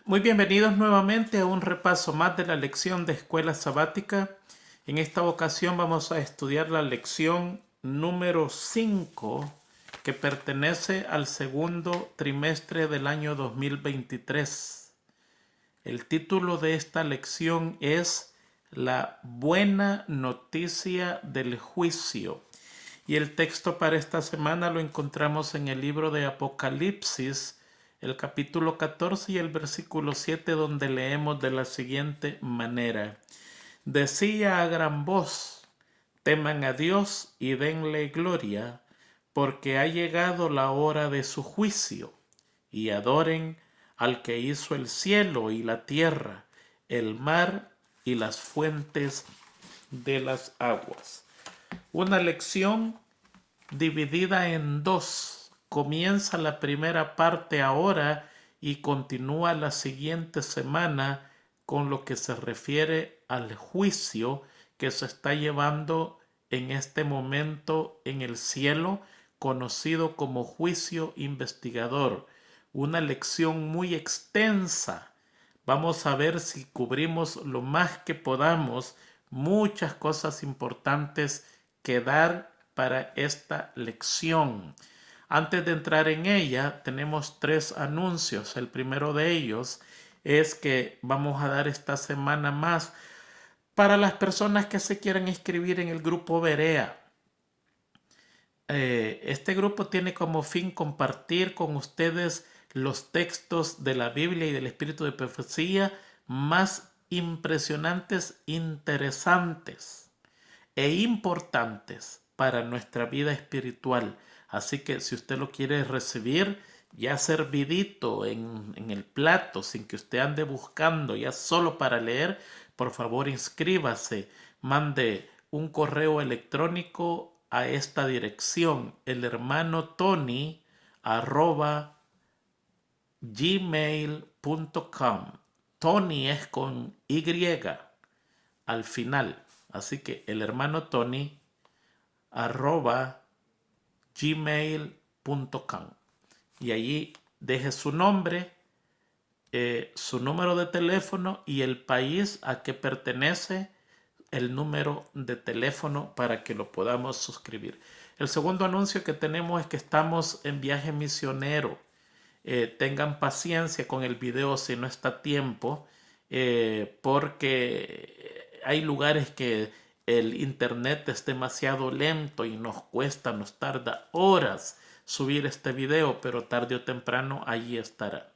Muy bienvenidos nuevamente a un repaso más de la lección de escuela sabática. En esta ocasión vamos a estudiar la lección número 5 que pertenece al segundo trimestre del año 2023. El título de esta lección es La buena noticia del juicio. Y el texto para esta semana lo encontramos en el libro de Apocalipsis, el capítulo 14 y el versículo 7, donde leemos de la siguiente manera. Decía a gran voz, teman a Dios y denle gloria, porque ha llegado la hora de su juicio, y adoren al que hizo el cielo y la tierra, el mar y las fuentes de las aguas. Una lección dividida en dos. Comienza la primera parte ahora y continúa la siguiente semana con lo que se refiere al juicio que se está llevando en este momento en el cielo, conocido como juicio investigador. Una lección muy extensa. Vamos a ver si cubrimos lo más que podamos, muchas cosas importantes que dar para esta lección. Antes de entrar en ella, tenemos tres anuncios. El primero de ellos es que vamos a dar esta semana más para las personas que se quieran inscribir en el grupo Berea. Este grupo tiene como fin compartir con ustedes los textos de la Biblia y del Espíritu de Profecía más impresionantes, interesantes e importantes para nuestra vida espiritual. Así que si usted lo quiere recibir ya servidito en el plato, sin que usted ande buscando, ya solo para leer, por favor inscríbase, mande un correo electrónico a esta dirección, elhermanotony@gmail.com. Tony es con Y al final. Así que el hermano Tony @gmail.com. Y allí deje su nombre, su número de teléfono y el país a que pertenece, el número de teléfono para que lo podamos suscribir. El segundo anuncio que tenemos es que estamos en viaje misionero. Tengan paciencia con el video si no está a tiempo, porque hay lugares que el internet es demasiado lento y nos tarda horas subir este video, pero tarde o temprano allí estará.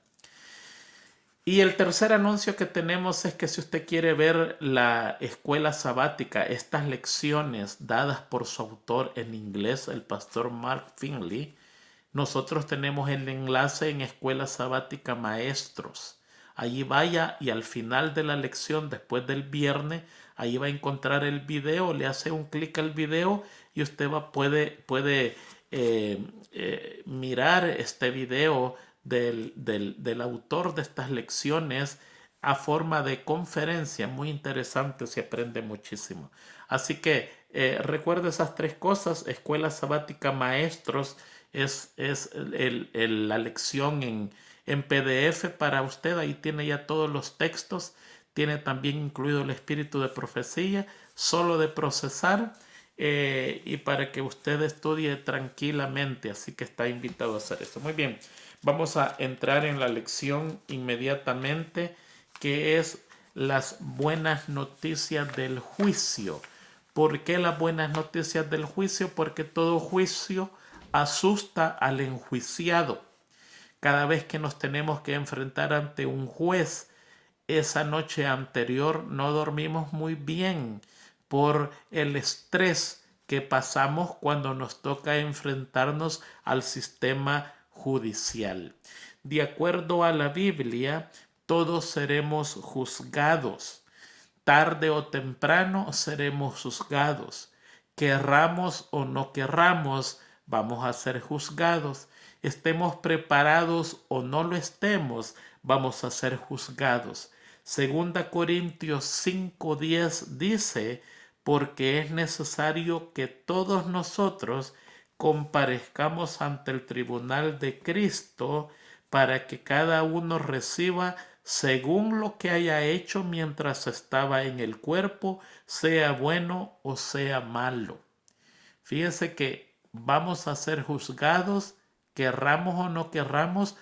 Y el tercer anuncio que tenemos es que si usted quiere ver la escuela sabática, estas lecciones dadas por su autor en inglés, el pastor Mark Finley, nosotros tenemos el enlace en Escuela Sabática Maestros. Allí vaya y al final de la lección, después del viernes, ahí va a encontrar el video, le hace un clic al video y usted puede mirar este video del autor de estas lecciones a forma de conferencia. Muy interesante, se aprende muchísimo. Así que recuerde esas tres cosas. Escuela Sabática Maestros es la lección en PDF para usted. Ahí tiene ya todos los textos. Tiene también incluido el espíritu de profecía, solo de procesar, y para que usted estudie tranquilamente. Así que está invitado a hacer eso. Muy bien, vamos a entrar en la lección inmediatamente, que es las buenas noticias del juicio. ¿Por qué las buenas noticias del juicio? Porque todo juicio asusta al enjuiciado. Cada vez que nos tenemos que enfrentar ante un juez, esa noche anterior no dormimos muy bien por el estrés que pasamos cuando nos toca enfrentarnos al sistema judicial. De acuerdo a la Biblia, todos seremos juzgados. Tarde o temprano seremos juzgados. Querramos o no querramos, vamos a ser juzgados. Estemos preparados o no lo estemos, vamos a ser juzgados. Segunda Corintios 5:10 dice, porque es necesario que todos nosotros comparezcamos ante el tribunal de Cristo para que cada uno reciba según lo que haya hecho mientras estaba en el cuerpo, sea bueno o sea malo. Fíjense que vamos a ser juzgados, querramos o no querramos,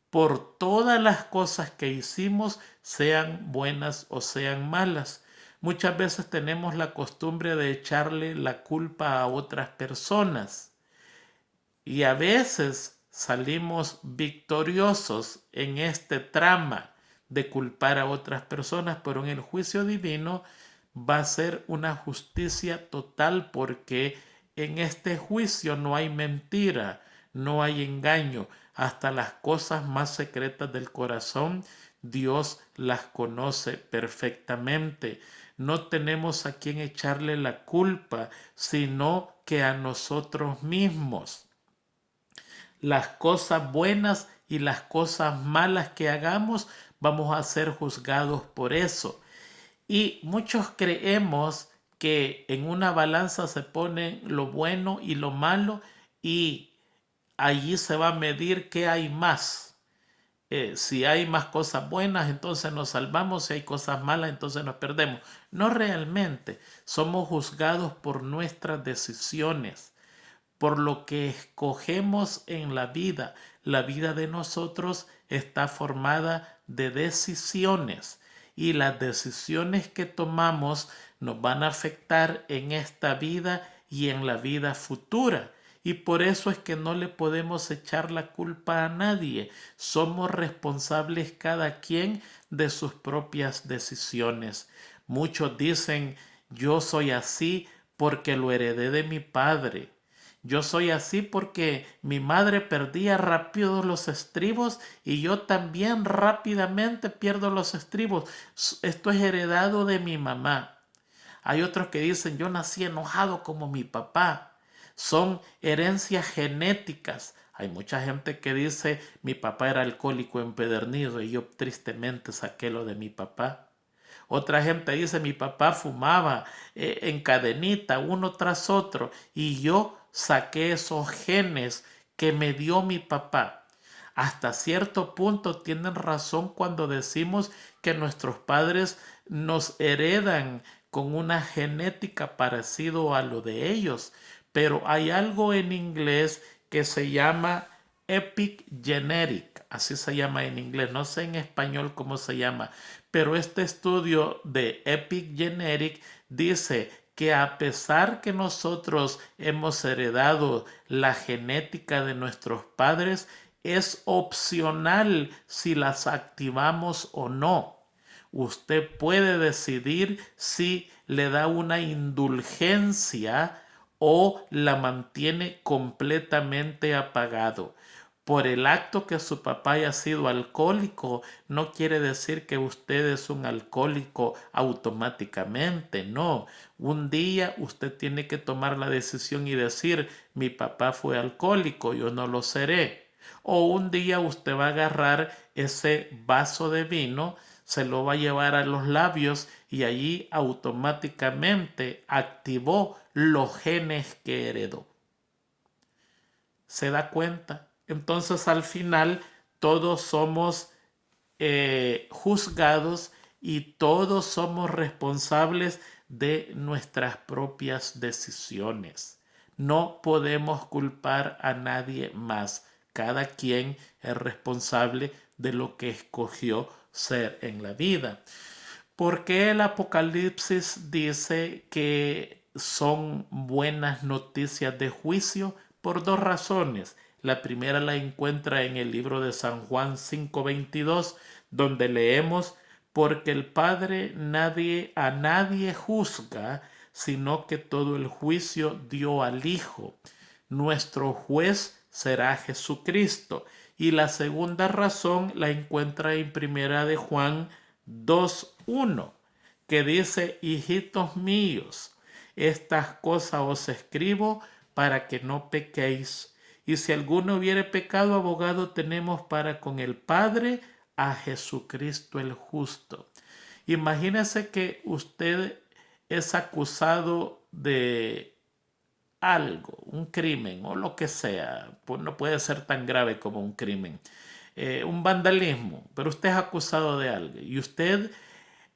por todas las cosas que hicimos, sean buenas o sean malas. Muchas veces tenemos la costumbre de echarle la culpa a otras personas y a veces salimos victoriosos en este trama de culpar a otras personas, pero en el juicio divino va a ser una justicia total, porque en este juicio no hay mentira, no hay engaño. Hasta las cosas más secretas del corazón, Dios las conoce perfectamente. No tenemos a quien echarle la culpa, sino que a nosotros mismos. Las cosas buenas y las cosas malas que hagamos, vamos a ser juzgados por eso. Y muchos creemos que en una balanza se pone lo bueno y lo malo, y allí se va a medir qué hay más. Si hay más cosas buenas, entonces nos salvamos; si hay cosas malas, entonces nos perdemos. No, realmente somos juzgados por nuestras decisiones, por lo que escogemos en la vida. La vida de nosotros está formada de decisiones, y las decisiones que tomamos nos van a afectar en esta vida y en la vida futura. Y por eso es que no le podemos echar la culpa a nadie. Somos responsables cada quien de sus propias decisiones. Muchos dicen: yo soy así porque lo heredé de mi padre. Yo soy así porque mi madre perdía rápido los estribos y yo también rápidamente pierdo los estribos. Esto es heredado de mi mamá. Hay otros que dicen: yo nací enojado como mi papá. Son herencias genéticas. Hay mucha gente que dice: mi papá era alcohólico empedernido y yo tristemente saqué lo de mi papá. Otra gente dice: mi papá fumaba en cadenita uno tras otro y yo saqué esos genes que me dio mi papá. Hasta cierto punto tienen razón cuando decimos que nuestros padres nos heredan con una genética parecido a lo de ellos, pero hay algo en inglés que se llama epigenetic, así se llama en inglés, no sé en español cómo se llama, pero este estudio de epigenetic dice que a pesar que nosotros hemos heredado la genética de nuestros padres, es opcional si las activamos o no. Usted puede decidir si le da una indulgencia o la mantiene completamente apagado. Por el acto que su papá haya sido alcohólico, no quiere decir que usted es un alcohólico automáticamente. No, un día usted tiene que tomar la decisión y decir: mi papá fue alcohólico, yo no lo seré. O un día usted va a agarrar ese vaso de vino, se lo va a llevar a los labios y allí automáticamente activó los genes que heredó. ¿Se da cuenta? Entonces al final todos somos juzgados y todos somos responsables de nuestras propias decisiones. No podemos culpar a nadie más. Cada quien es responsable de lo que escogió ser en la vida. ¿Por qué el Apocalipsis dice que son buenas noticias de juicio? Por dos razones. La primera la encuentra en el libro de San Juan 5:22, donde leemos: porque el Padre a nadie juzga, sino que todo el juicio dio al Hijo. Nuestro juez será Jesucristo. Y la segunda razón la encuentra en primera de Juan 2:1, que dice: hijitos míos, estas cosas os escribo para que no pequéis. Y si alguno hubiere pecado, abogado tenemos para con el Padre, a Jesucristo el justo. Imagínese que usted es acusado de algo, un crimen o lo que sea, pues no puede ser tan grave como un crimen. un vandalismo, pero usted es acusado de algo y usted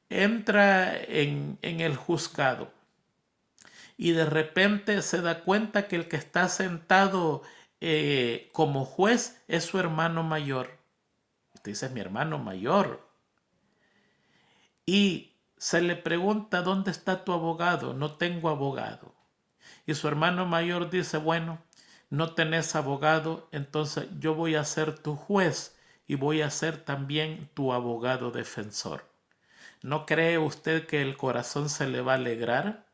entra en el juzgado y de repente se da cuenta que el que está sentado como juez es su hermano mayor. Usted dice, es mi hermano mayor. Y se le pregunta, ¿dónde está tu abogado? No tengo abogado. Y su hermano mayor dice, bueno, no tenés abogado, entonces yo voy a ser tu juez y voy a ser también tu abogado defensor. ¿No cree usted que el corazón se le va a alegrar?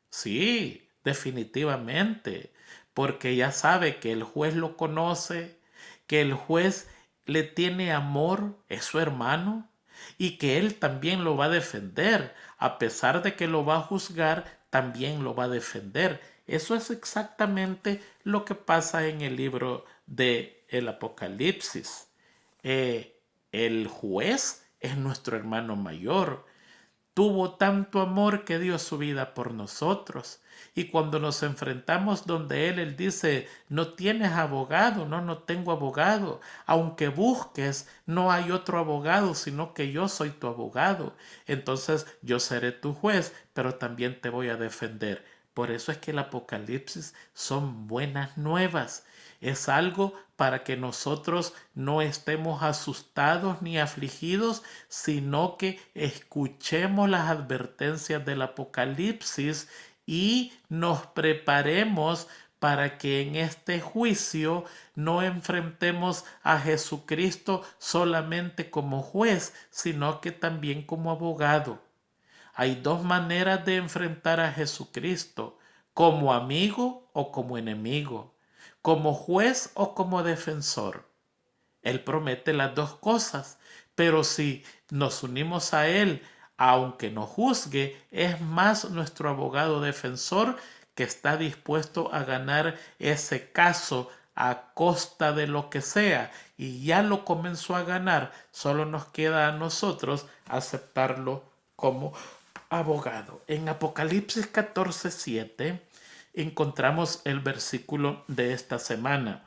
Sí, definitivamente, porque ya sabe que el juez lo conoce, que el juez le tiene amor, es su hermano, y que él también lo va a defender, a pesar de que lo va a juzgar, también lo va a defender. Eso es exactamente lo que pasa en el libro de el Apocalipsis. El juez es nuestro hermano mayor. Tuvo tanto amor que dio su vida por nosotros. Y cuando nos enfrentamos donde Él dice, no tienes abogado, no tengo abogado. Aunque busques, no hay otro abogado, sino que yo soy tu abogado. Entonces yo seré tu juez, pero también te voy a defender. Por eso es que el Apocalipsis son buenas nuevas. Es algo para que nosotros no estemos asustados ni afligidos, sino que escuchemos las advertencias del Apocalipsis y nos preparemos para que en este juicio no enfrentemos a Jesucristo solamente como juez, sino que también como abogado. Hay dos maneras de enfrentar a Jesucristo, como amigo o como enemigo, como juez o como defensor. Él promete las dos cosas, pero si nos unimos a Él, aunque nos juzgue, es más nuestro abogado defensor que está dispuesto a ganar ese caso a costa de lo que sea, y ya lo comenzó a ganar, solo nos queda a nosotros aceptarlo como abogado. En Apocalipsis 14:7 encontramos el versículo de esta semana.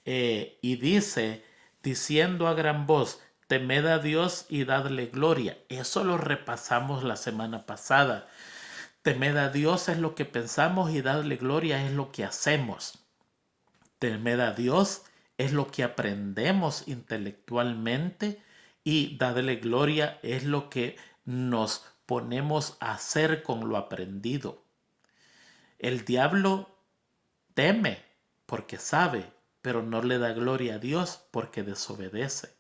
Y dice, diciendo a gran voz, temed a Dios y dadle gloria. Eso lo repasamos la semana pasada. Temed a Dios es lo que pensamos y dadle gloria es lo que hacemos. Temed a Dios es lo que aprendemos intelectualmente y dadle gloria es lo que nos ponemos a hacer con lo aprendido. El diablo teme porque sabe, pero no le da gloria a Dios porque desobedece.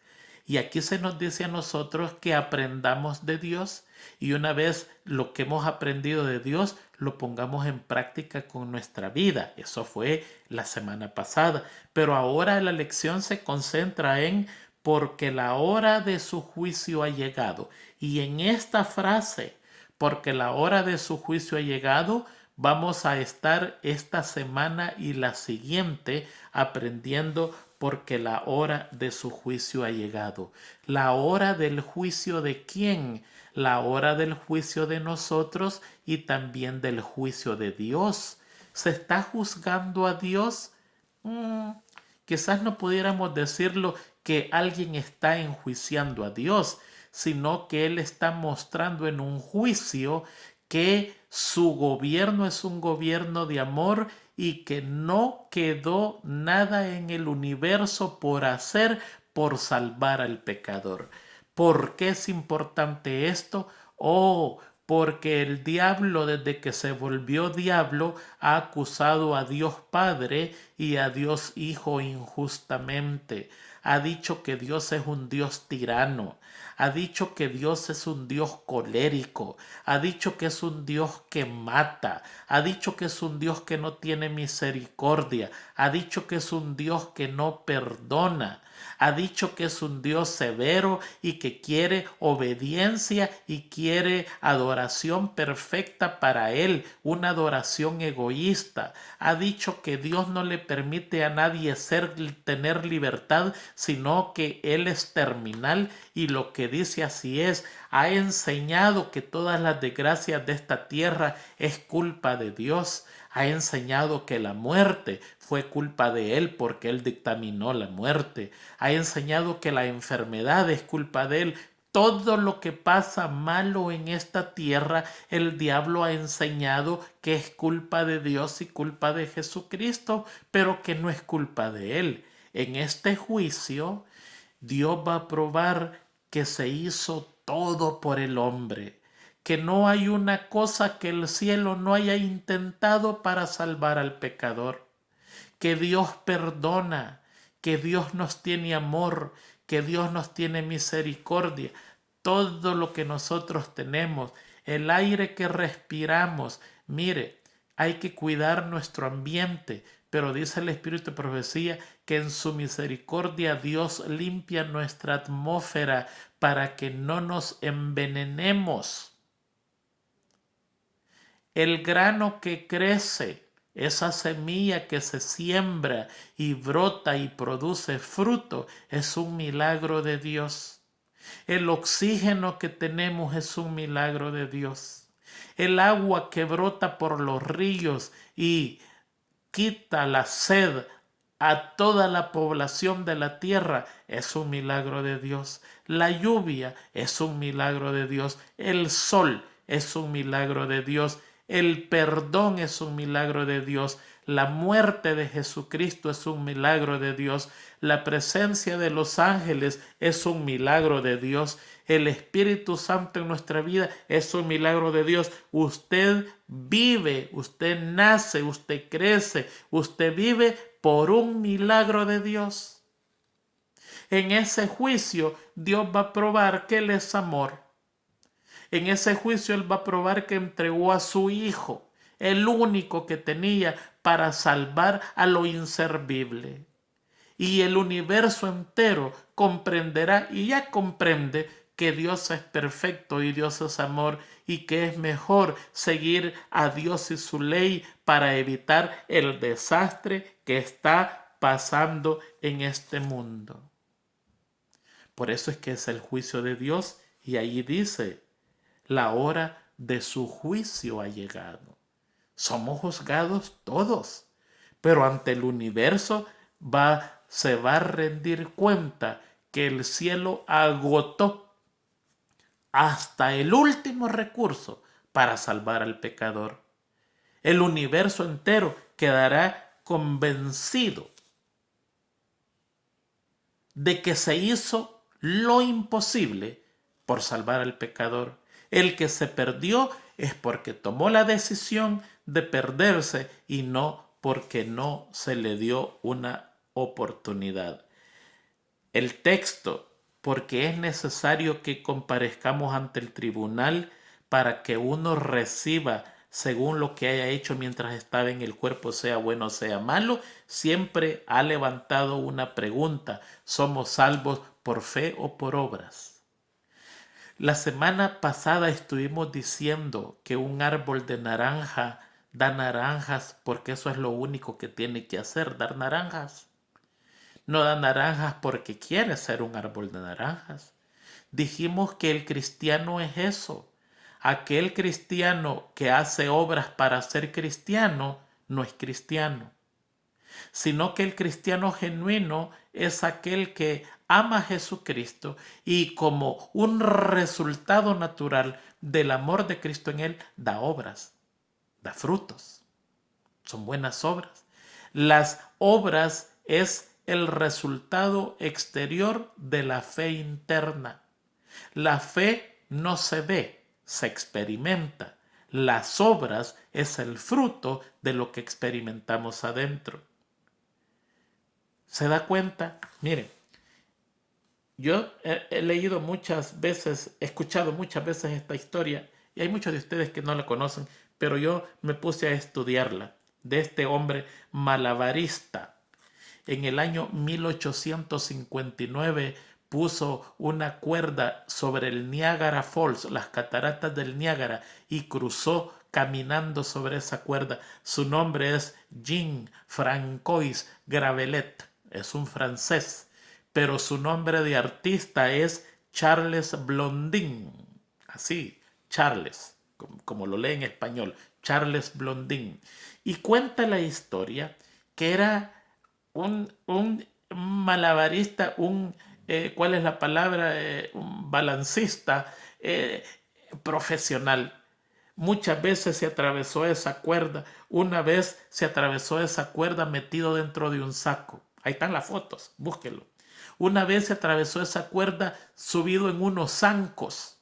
Y aquí se nos dice a nosotros que aprendamos de Dios y una vez lo que hemos aprendido de Dios lo pongamos en práctica con nuestra vida. Eso fue la semana pasada. Pero ahora la lección se concentra en porque la hora de su juicio ha llegado. Y en esta frase, porque la hora de su juicio ha llegado, vamos a estar esta semana y la siguiente aprendiendo porque la hora de su juicio ha llegado. ¿La hora del juicio de quién? La hora del juicio de nosotros y también del juicio de Dios. ¿Se está juzgando a Dios? Quizás no pudiéramos decirlo que alguien está enjuiciando a Dios, sino que Él está mostrando en un juicio que su gobierno es un gobierno de amor y que no quedó nada en el universo por hacer por salvar al pecador. ¿Por qué es importante esto? Porque el diablo desde que se volvió diablo ha acusado a Dios Padre y a Dios Hijo injustamente. Ha dicho que Dios es un Dios tirano. Ha dicho que Dios es un Dios colérico. Ha dicho que es un Dios que mata. Ha dicho que es un Dios que no tiene misericordia. Ha dicho que es un Dios que no perdona. Ha dicho que es un Dios severo y que quiere obediencia y quiere adoración perfecta para Él, una adoración egoísta. Ha dicho que Dios no le permite a nadie tener libertad, sino que Él es terminal y lo que dice así es. Ha enseñado que todas las desgracias de esta tierra es culpa de Dios. Ha enseñado que la muerte fue culpa de Él porque Él dictaminó la muerte. Ha enseñado que la enfermedad es culpa de Él. Todo lo que pasa malo en esta tierra, el diablo ha enseñado que es culpa de Dios y culpa de Jesucristo, pero que no es culpa de Él. En este juicio, Dios va a probar que se hizo todo por el hombre, que no hay una cosa que el cielo no haya intentado para salvar al pecador, que Dios perdona, que Dios nos tiene amor, que Dios nos tiene misericordia. Todo lo que nosotros tenemos, el aire que respiramos, mire, hay que cuidar nuestro ambiente, pero dice el Espíritu de Profecía que en su misericordia Dios limpia nuestra atmósfera para que no nos envenenemos. El grano que crece, esa semilla que se siembra y brota y produce fruto, es un milagro de Dios. El oxígeno que tenemos es un milagro de Dios. El agua que brota por los ríos y quita la sed a toda la población de la tierra es un milagro de Dios. La lluvia es un milagro de Dios. El sol es un milagro de Dios. El perdón es un milagro de Dios. La muerte de Jesucristo es un milagro de Dios. La presencia de los ángeles es un milagro de Dios. El Espíritu Santo en nuestra vida es un milagro de Dios. Usted vive, usted nace, usted crece, usted vive por un milagro de Dios. En ese juicio Dios va a probar que Él es amor. En ese juicio Él va a probar que entregó a su Hijo, el único que tenía para salvar a lo inservible. Y el universo entero comprenderá y ya comprende que Dios es perfecto y Dios es amor y que es mejor seguir a Dios y su ley para evitar el desastre que está pasando en este mundo. Por eso es que es el juicio de Dios y allí dice, la hora de su juicio ha llegado. Somos juzgados todos, pero ante el universo se va a rendir cuenta que el cielo agotó hasta el último recurso para salvar al pecador. El universo entero quedará convencido de que se hizo lo imposible por salvar al pecador. El que se perdió es porque tomó la decisión de perderse y no porque no se le dio una oportunidad. El texto, porque es necesario que comparezcamos ante el tribunal para que uno reciba según lo que haya hecho mientras estaba en el cuerpo, sea bueno o sea malo, siempre ha levantado una pregunta: ¿somos salvos por fe o por obras? La semana pasada estuvimos diciendo que un árbol de naranja da naranjas porque eso es lo único que tiene que hacer, dar naranjas. No da naranjas porque quiere ser un árbol de naranjas. Dijimos que el cristiano es eso. Aquel cristiano que hace obras para ser cristiano no es cristiano, sino que el cristiano genuino es aquel que ama a Jesucristo y como un resultado natural del amor de Cristo en él, da obras, da frutos. Son buenas obras. Las obras es el resultado exterior de la fe interna. La fe no se ve, se experimenta. Las obras es el fruto de lo que experimentamos adentro. ¿Se da cuenta? Miren, yo he leído muchas veces, he escuchado muchas veces esta historia y hay muchos de ustedes que no la conocen, pero yo me puse a estudiarla, de este hombre malabarista. En el año 1859 puso una cuerda sobre el Niagara Falls, las cataratas del Niágara, y cruzó caminando sobre esa cuerda. Su nombre es Jean Francois Gravelet, es un francés, pero su nombre de artista es Charles Blondin. Así, Charles, como lo lee en español, Charles Blondin. Y cuenta la historia que era un malabarista, ¿cuál es la palabra? Un balancista profesional. Muchas veces se atravesó esa cuerda. Una vez se atravesó esa cuerda metido dentro de un saco. Ahí están las fotos, búsquelo. Una vez se atravesó esa cuerda subido en unos zancos.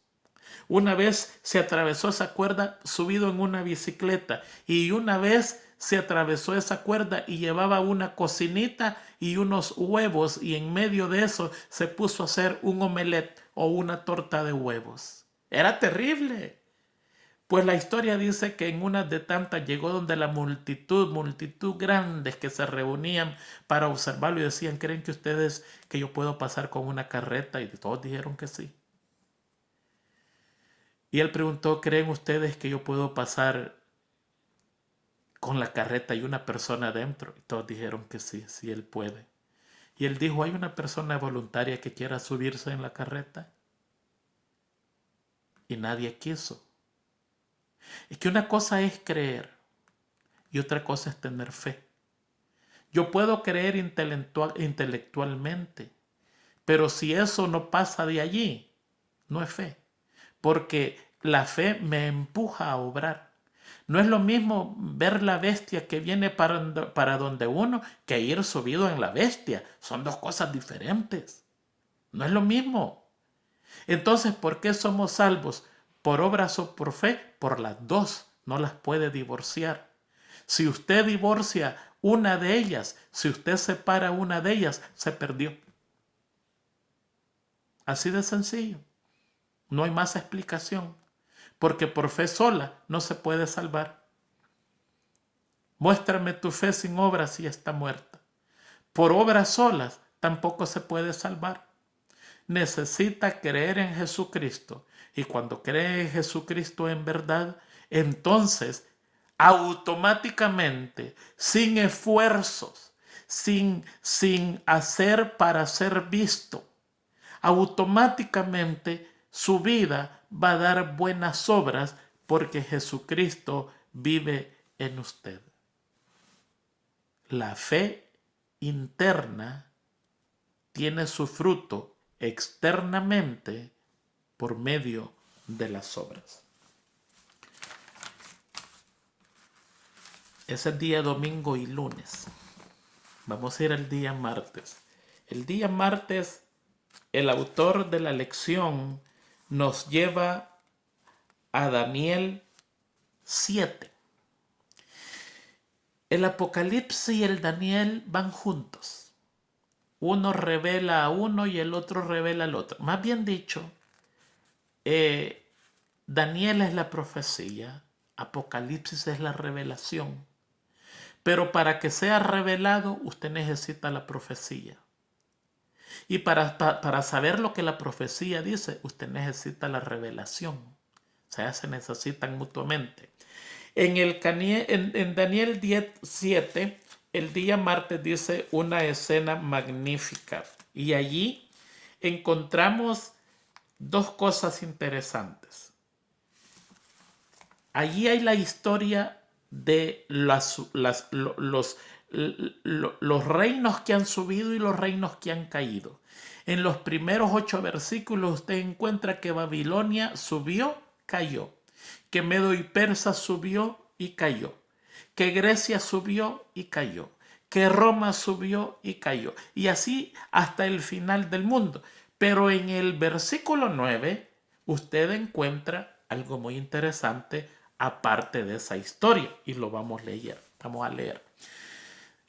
Una vez se atravesó esa cuerda subido en una bicicleta. Y una vez se atravesó esa cuerda y llevaba una cocinita y unos huevos. Y en medio de eso se puso a hacer un omelette o una torta de huevos. Era terrible. Pues la historia dice que en una de tantas llegó donde la multitud grandes que se reunían para observarlo y decían, ¿creen que ustedes que yo puedo pasar con una carreta? Y todos dijeron que sí. Y él preguntó, ¿creen ustedes que yo puedo pasar con la carreta y una persona dentro? Y todos dijeron que sí, sí él puede. Y él dijo, ¿hay una persona voluntaria que quiera subirse en la carreta? Y nadie quiso. Es que una cosa es creer y otra cosa es tener fe. Yo puedo creer intelectualmente, pero si eso no pasa de allí, no es fe, porque la fe me empuja a obrar. No es lo mismo ver la bestia que viene para donde uno que ir subido en la bestia. Son dos cosas diferentes. No es lo mismo. Entonces, ¿por qué somos salvos? ¿Por obras o por fe? Por las dos. No las puede divorciar. Si usted divorcia una de ellas, si usted separa una de ellas, se perdió. Así de sencillo. No hay más explicación. Porque por fe sola no se puede salvar. Muéstrame tu fe sin obras y está muerta. Por obras solas tampoco se puede salvar. Necesita creer en Jesucristo. Y cuando cree en Jesucristo en verdad, entonces automáticamente, sin esfuerzos, sin hacer para ser visto, automáticamente su vida va a dar buenas obras porque Jesucristo vive en usted. La fe interna tiene su fruto externamente por medio de las obras. Ese es día domingo y lunes. Vamos a ir al día martes. El día martes, el autor de la lección nos lleva a Daniel 7. El Apocalipsis y el Daniel van juntos. Uno revela a uno y el otro revela al otro. Más bien dicho, Daniel es la profecía, Apocalipsis es la revelación. Pero para que sea revelado, usted necesita la profecía. Y para saber lo que la profecía dice, usted necesita la revelación. O sea, se necesitan mutuamente. En Daniel 10:7, el día martes dice una escena magnífica. Y allí encontramos dos cosas interesantes. Allí hay la historia de los reinos que han subido y los reinos que han caído. En los primeros 8 versículos usted encuentra que Babilonia subió, cayó, que Medo y Persa subió y cayó, que Grecia subió y cayó, que Roma subió y cayó, y así hasta el final del mundo. Pero en el versículo 9 usted encuentra algo muy interesante aparte de esa historia, y lo vamos a leer. Vamos a leer.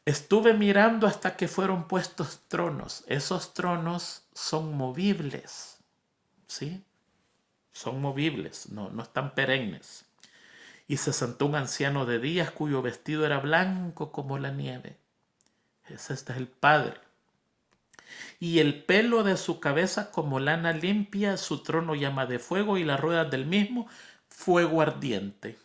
Estuve mirando hasta que fueron puestos tronos. Esos tronos son movibles, ¿sí? Son movibles, no están perennes. Y se sentó un anciano de días cuyo vestido era blanco como la nieve. Este es el Padre. Y el pelo de su cabeza como lana limpia, su trono llama de fuego y las ruedas del mismo fuego ardiente.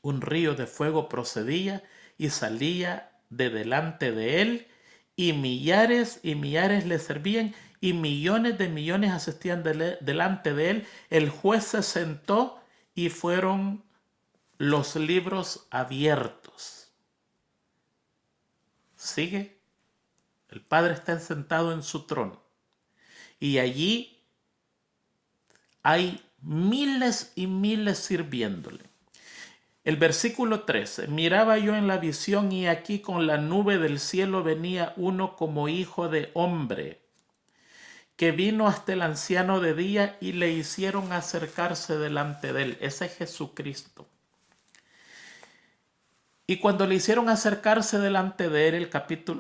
Un río de fuego procedía y salía de delante de él, y millares le servían, y millones de millones asistían delante de él. El juez se sentó y fueron los libros abiertos. ¿Sigue? El Padre está sentado en su trono. Y allí hay miles y miles sirviéndole. El versículo 13. Miraba yo en la visión y aquí con la nube del cielo venía uno como hijo de hombre, que vino hasta el anciano de día y le hicieron acercarse delante de él. Ese es Jesucristo. Y cuando le hicieron acercarse delante de él,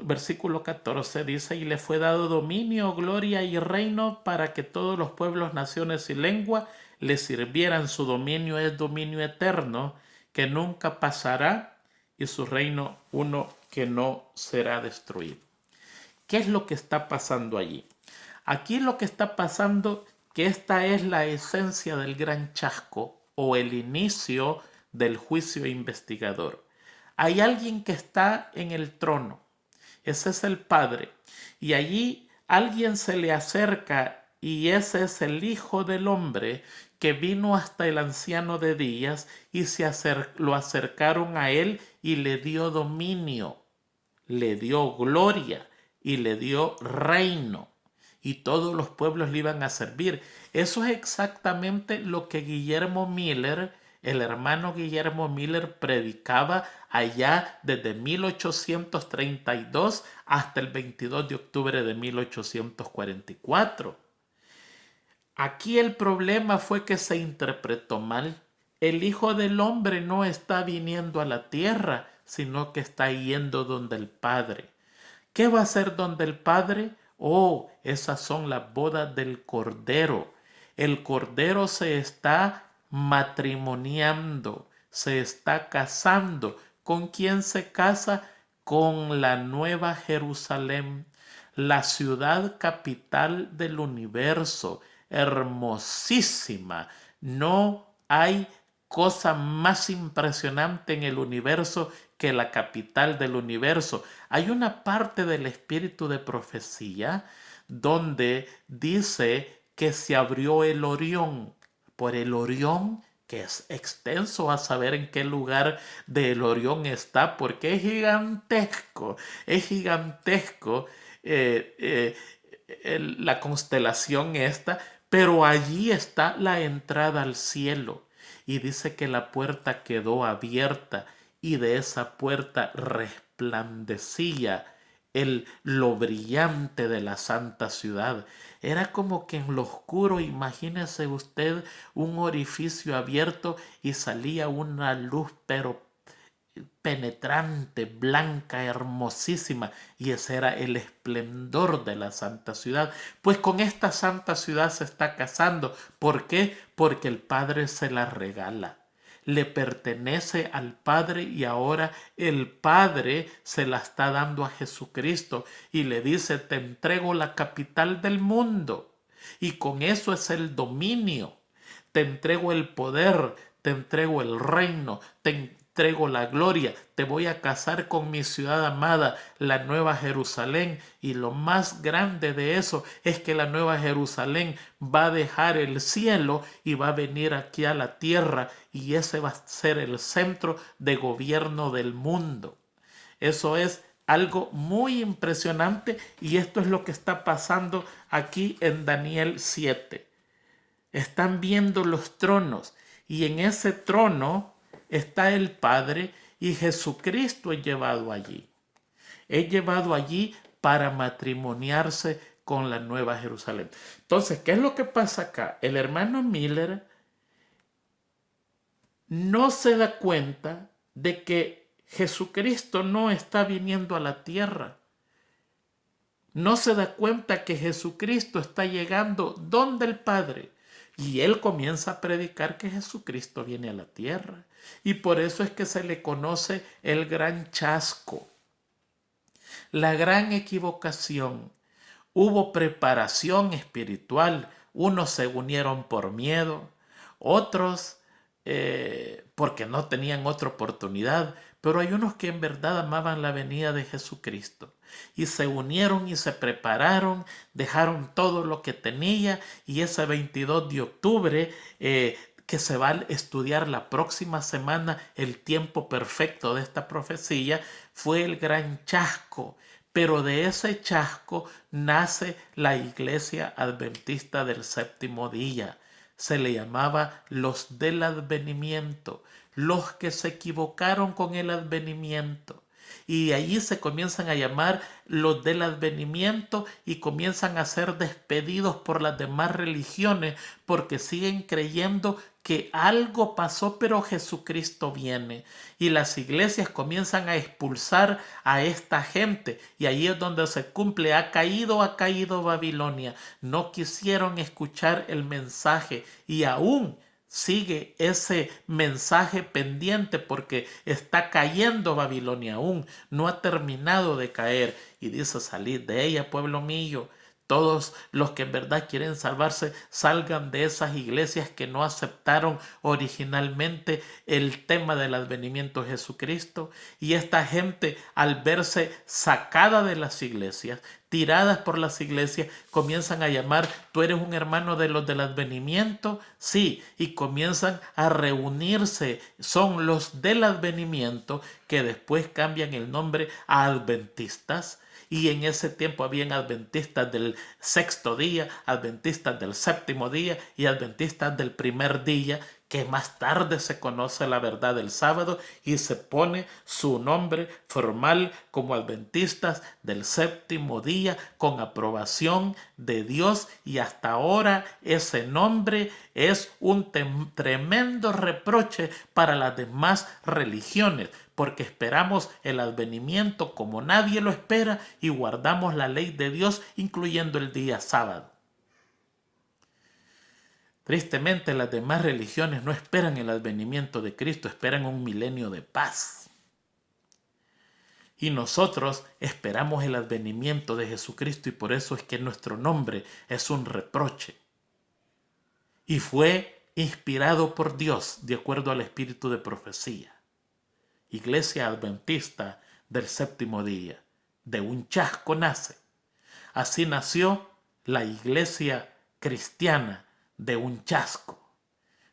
versículo 14 dice, y le fue dado dominio, gloria y reino para que todos los pueblos, naciones y lengua le sirvieran. Su dominio es dominio eterno, que nunca pasará, y su reino uno que no será destruido. ¿Qué es lo que está pasando allí? Aquí lo que está pasando, que esta es la esencia del gran chasco o el inicio del juicio investigador. Hay alguien que está en el trono, ese es el Padre, y allí alguien se le acerca y ese es el Hijo del Hombre que vino hasta el anciano de días y lo acercaron a él y le dio dominio, le dio gloria y le dio reino. Y todos los pueblos le iban a servir. Eso es exactamente lo que Guillermo Miller, el hermano Guillermo Miller, predicaba allá desde 1832 hasta el 22 de octubre de 1844. Aquí el problema fue que se interpretó mal. El Hijo del Hombre no está viniendo a la tierra, sino que está yendo donde el Padre. ¿Qué va a hacer donde el Padre? Oh, esas son las bodas del Cordero. El Cordero se está matrimoniando, se está casando. ¿Con quién se casa? Con la Nueva Jerusalén, la ciudad capital del universo, hermosísima. No hay cosa más impresionante en el universo que la capital del universo. Hay una parte del espíritu de profecía donde dice que se abrió el Orión. Por el Orión, que es extenso a saber en qué lugar del Orión está, porque es gigantesco la constelación esta, pero allí está la entrada al cielo. Y dice que la puerta quedó abierta y de esa puerta resplandecía lo brillante de la santa ciudad. Era como que en lo oscuro, imagínese usted un orificio abierto y salía una luz pero penetrante, blanca, hermosísima, y ese era el esplendor de la santa ciudad. Pues con esta santa ciudad se está casando. ¿Por qué? Porque el Padre se la regala. Le pertenece al Padre y ahora el Padre se la está dando a Jesucristo y le dice, te entrego la capital del mundo. Y con eso es el dominio. Te entrego el poder, te entrego el reino, te entrego la gloria, te voy a casar con mi ciudad amada, la Nueva Jerusalén. Y lo más grande de eso es que la Nueva Jerusalén va a dejar el cielo y va a venir aquí a la tierra, y ese va a ser el centro de gobierno del mundo. Eso es algo muy impresionante y esto es lo que está pasando aquí en Daniel 7. Están viendo los tronos y en ese trono está el Padre y Jesucristo es llevado allí. Es llevado allí para matrimoniarse con la Nueva Jerusalén. Entonces, ¿qué es lo que pasa acá? El hermano Miller no se da cuenta de que Jesucristo no está viniendo a la tierra. No se da cuenta que Jesucristo está llegando donde el Padre. Y él comienza a predicar que Jesucristo viene a la tierra. Y por eso es que se le conoce el gran chasco, la gran equivocación. Hubo preparación espiritual. Unos se unieron por miedo, otros porque no tenían otra oportunidad. pero hay unos que en verdad amaban la venida de Jesucristo y se unieron y se prepararon, dejaron todo lo que tenía y ese 22 de octubre que se va a estudiar la próxima semana, el tiempo perfecto de esta profecía, fue el gran chasco. Pero de ese chasco nace la Iglesia Adventista del Séptimo Día. Se le llamaba los del advenimiento, los que se equivocaron con el advenimiento. Y allí se comienzan a llamar los del advenimiento y comienzan a ser despedidos por las demás religiones porque siguen creyendo que algo pasó, pero Jesucristo viene. Y las iglesias comienzan a expulsar a esta gente. Y ahí es donde se cumple, ha caído Babilonia. No quisieron escuchar el mensaje y aún sigue ese mensaje pendiente porque está cayendo Babilonia aún. No ha terminado de caer. Y dice, salid de ella, pueblo mío. Todos los que en verdad quieren salvarse salgan de esas iglesias que no aceptaron originalmente el tema del advenimiento de Jesucristo. Y esta gente, al verse sacada de las iglesias, tiradas por las iglesias, comienzan a llamar, ¿tú eres un hermano de los del advenimiento? Sí, y comienzan a reunirse. Son los del advenimiento que después cambian el nombre a adventistas. Y en ese tiempo habían adventistas del sexto día, adventistas del séptimo día y adventistas del primer día, que más tarde se conoce la verdad del sábado y se pone su nombre formal como adventistas del séptimo día con aprobación de Dios, y hasta ahora ese nombre es un tremendo reproche para las demás religiones, porque esperamos el advenimiento como nadie lo espera y guardamos la ley de Dios, incluyendo el día sábado. Tristemente, las demás religiones no esperan el advenimiento de Cristo, esperan un milenio de paz. Y nosotros esperamos el advenimiento de Jesucristo, y por eso es que nuestro nombre es un reproche. Y fue inspirado por Dios de acuerdo al espíritu de profecía. Iglesia Adventista del Séptimo Día. De un chasco nace. Así nació la iglesia cristiana, de un chasco.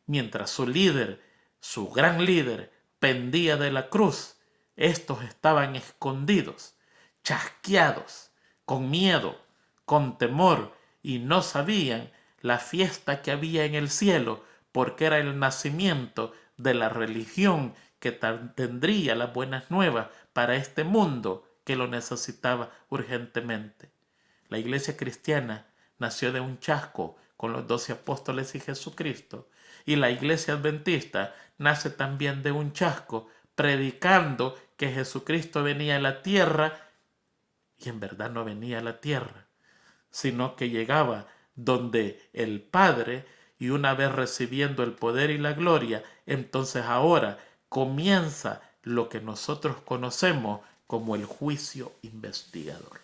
Mientras su líder, su gran líder, pendía de la cruz, estos estaban escondidos, chasqueados, con miedo, con temor, y no sabían la fiesta que había en el cielo, porque era el nacimiento de la religión que tendría las buenas nuevas para este mundo que lo necesitaba urgentemente. La iglesia cristiana nació de un chasco con los 12 apóstoles y Jesucristo, y la iglesia adventista nace también de un chasco, predicando que Jesucristo venía a la tierra, y en verdad no venía a la tierra, sino que llegaba donde el Padre, y una vez recibiendo el poder y la gloria, entonces ahora comienza lo que nosotros conocemos como el juicio investigador.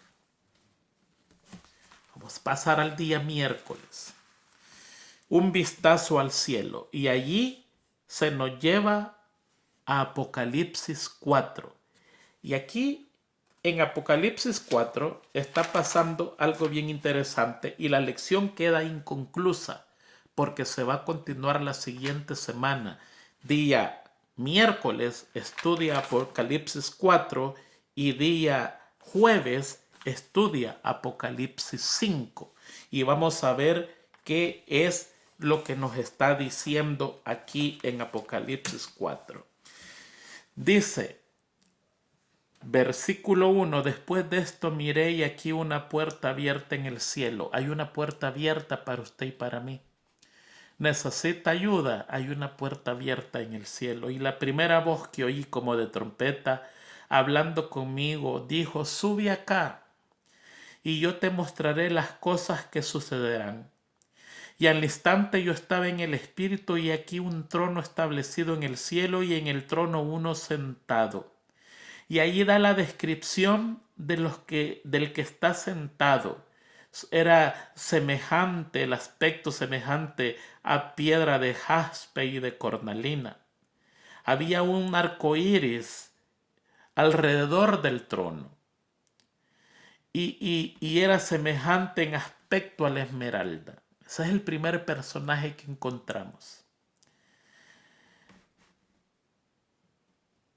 Vamos a pasar al día miércoles. Un vistazo al cielo, y allí se nos lleva a Apocalipsis 4. Y aquí en Apocalipsis 4 está pasando algo bien interesante y la lección queda inconclusa porque se va a continuar la siguiente semana. Día miércoles estudia Apocalipsis 4 y día jueves estudia Apocalipsis 5. Y vamos a ver qué es lo que nos está diciendo aquí en Apocalipsis 4. Dice, versículo 1, después de esto miré y aquí una puerta abierta en el cielo. Hay una puerta abierta para usted y para mí. Necesita ayuda, hay una puerta abierta en el cielo. Y la primera voz que oí como de trompeta, hablando conmigo, dijo, sube acá y yo te mostraré las cosas que sucederán. Y al instante yo estaba en el espíritu, y aquí un trono establecido en el cielo, y en el trono uno sentado. Y ahí da la descripción de del que está sentado. Era semejante, el aspecto semejante a piedra de jaspe y de cornalina. Había un arco iris alrededor del trono. Y era semejante en aspecto a la esmeralda. Ese es el primer personaje que encontramos.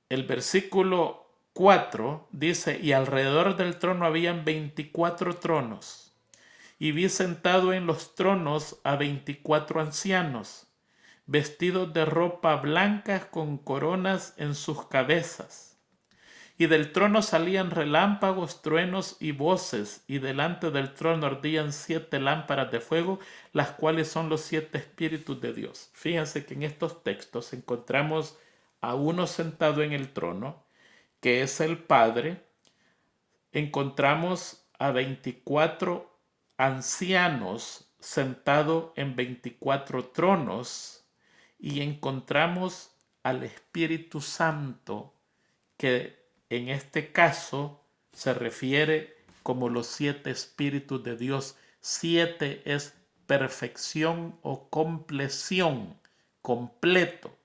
El versículo 4 dice, y alrededor del trono habían 24 tronos, y vi sentado en los tronos a 24 ancianos, vestidos de ropa blanca con coronas en sus cabezas. Y del trono salían relámpagos, truenos y voces, y delante del trono ardían 7 lámparas de fuego, las cuales son los 7 espíritus de Dios. Fíjense que en estos textos encontramos a uno sentado en el trono, que es el Padre. Encontramos a 24 ancianos sentados en 24 tronos, y encontramos al Espíritu Santo, que en este caso se refiere como los 7 espíritus de Dios. 7 es perfección o compleción, completo.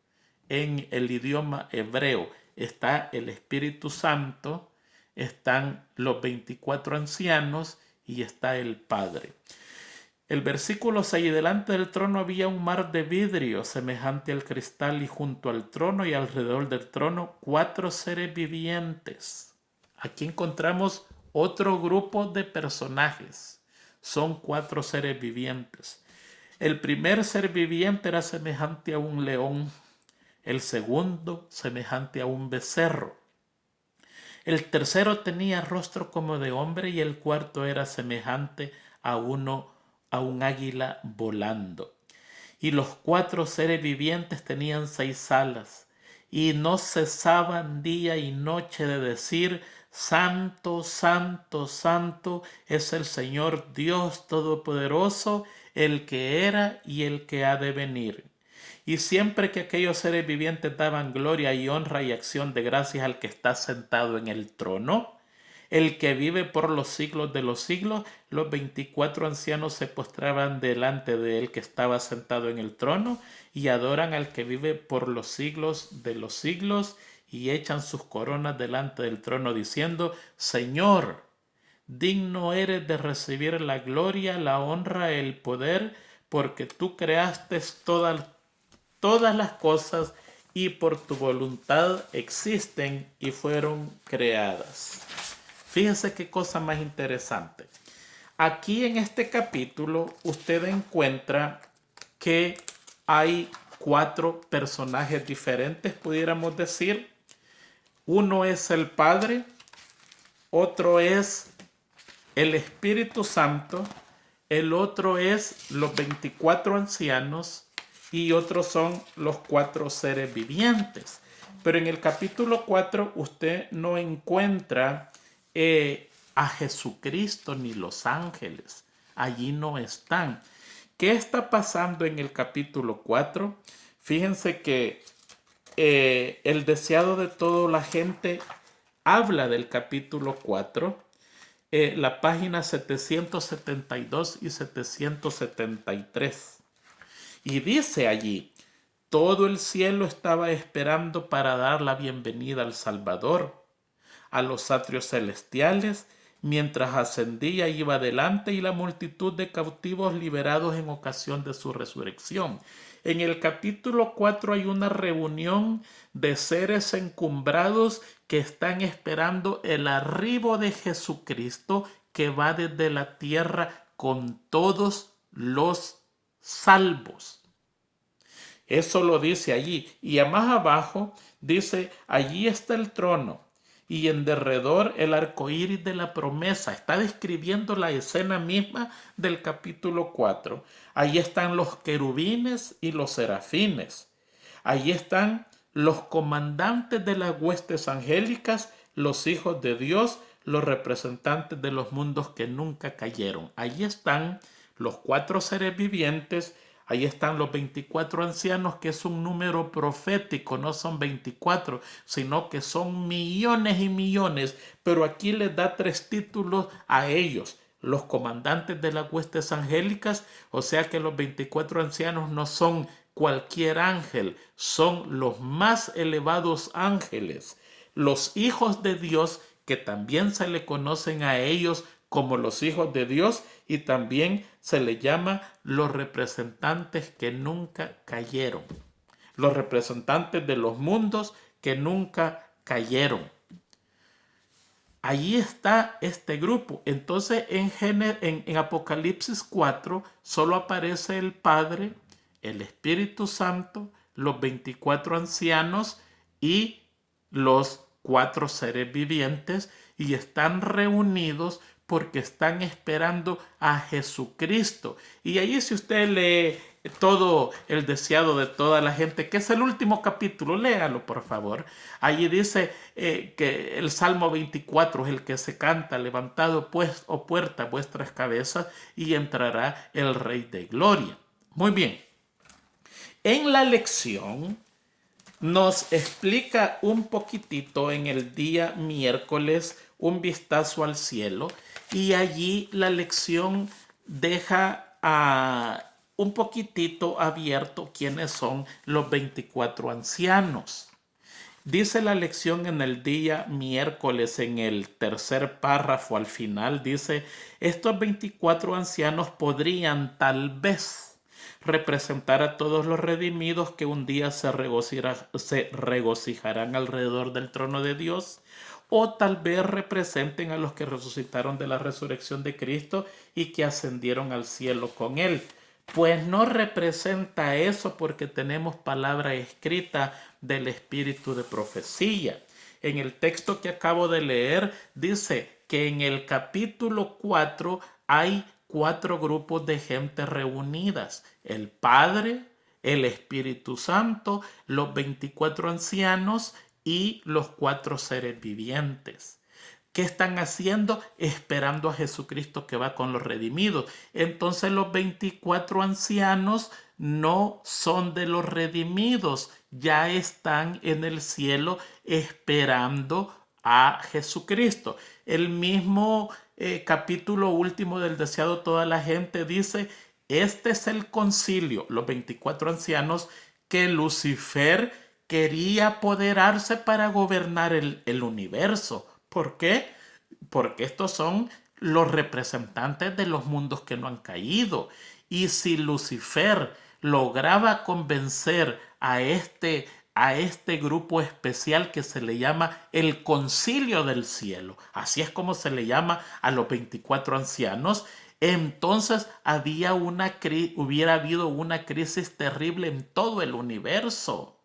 En el idioma hebreo está el Espíritu Santo, están los 24 ancianos y está el Padre. El versículo 6, delante del trono había un mar de vidrio semejante al cristal, y junto al trono y alrededor del trono 4 seres vivientes. Aquí encontramos otro grupo de personajes. Son 4 seres vivientes. El primer ser viviente era semejante a un león, el segundo semejante a un becerro. El tercero tenía rostro como de hombre, y el cuarto era semejante a un águila volando. Y los 4 seres vivientes tenían 6 alas, y no cesaban día y noche de decir: Santo, santo, santo es el Señor Dios Todopoderoso, el que era y el que ha de venir. Y siempre que aquellos seres vivientes daban gloria y honra y acción de gracias al que está sentado en el trono, el que vive por los siglos de los siglos, los 24 ancianos se postraban delante de él que estaba sentado en el trono, y adoran al que vive por los siglos de los siglos, y echan sus coronas delante del trono diciendo: Señor, digno eres de recibir la gloria, la honra, el poder, porque tú creaste todas las cosas, y por tu voluntad existen y fueron creadas. Fíjense qué cosa más interesante. Aquí en este capítulo usted encuentra que hay 4 personajes diferentes, pudiéramos decir. Uno es el Padre, otro es el Espíritu Santo, el otro es los 24 ancianos, y otros son los 4 seres vivientes. Pero en el capítulo 4 usted no encuentra a Jesucristo ni los ángeles. Allí no están. ¿Qué está pasando en el capítulo 4? Fíjense que el deseado de toda la gente habla del capítulo 4. La página 772 y 773. Y dice allí: todo el cielo estaba esperando para dar la bienvenida al Salvador a los atrios celestiales, mientras ascendía y iba adelante, y la multitud de cautivos liberados en ocasión de su resurrección. En el capítulo 4 hay una reunión de seres encumbrados que están esperando el arribo de Jesucristo, que va desde la tierra con todos los salvos. Eso lo dice allí. Y más abajo dice: allí está el trono, y en derredor el arco iris de la promesa. Está describiendo la escena misma del capítulo 4. Allí están los querubines y los serafines. Allí están los comandantes de las huestes angélicas, los hijos de Dios, los representantes de los mundos que nunca cayeron. Allí están los 4 seres vivientes. Ahí están los 24 ancianos, que es un número profético, no son 24, sino que son millones y millones, pero aquí les da 3 títulos a ellos: los comandantes de las huestes angélicas, o sea que los 24 ancianos no son cualquier ángel, son los más elevados ángeles. los hijos de Dios, que también se le conocen a ellos como los hijos de Dios, y también se le llama los representantes que nunca cayeron, los representantes de los mundos que nunca cayeron. Allí está este grupo. Entonces en Apocalipsis 4 solo aparece el Padre, el Espíritu Santo, los 24 ancianos y los 4 seres vivientes, y están reunidos porque están esperando a Jesucristo. Y ahí, si usted lee todo el deseado de toda la gente, que es el último capítulo, léalo por favor. Allí dice que el Salmo 24 es el que se canta: levantado pues, oh puerta, vuestras cabezas, y entrará el Rey de Gloria. Muy bien. En la lección nos explica un poquitito en el día miércoles un vistazo al cielo, y allí la lección deja un poquitito abierto quiénes son los 24 ancianos. Dice la lección en el día miércoles, en el tercer párrafo al final, dice: estos 24 ancianos podrían tal vez representar a todos los redimidos que un día se regocijarán alrededor del trono de Dios, o tal vez representen a los que resucitaron de la resurrección de Cristo y que ascendieron al cielo con Él. Pues no representa eso, porque tenemos palabra escrita del espíritu de profecía. En el texto que acabo de leer dice que en el capítulo 4 hay 4 grupos de gente reunidas: el Padre, el Espíritu Santo, los 24 ancianos y los 4 seres vivientes. ¿Qué están haciendo? Esperando a Jesucristo, que va con los redimidos. Entonces los 24 ancianos no son de los redimidos, ya están en el cielo esperando a Jesucristo. El mismo capítulo último del deseado toda la gente dice: este es el concilio, los 24 ancianos, que Lucifer quería apoderarse para gobernar el universo. ¿Por qué? Porque estos son los representantes de los mundos que no han caído. Y si Lucifer lograba convencer a este grupo especial que se le llama el Concilio del Cielo, así es como se le llama a los 24 ancianos, entonces hubiera habido una crisis terrible en todo el universo.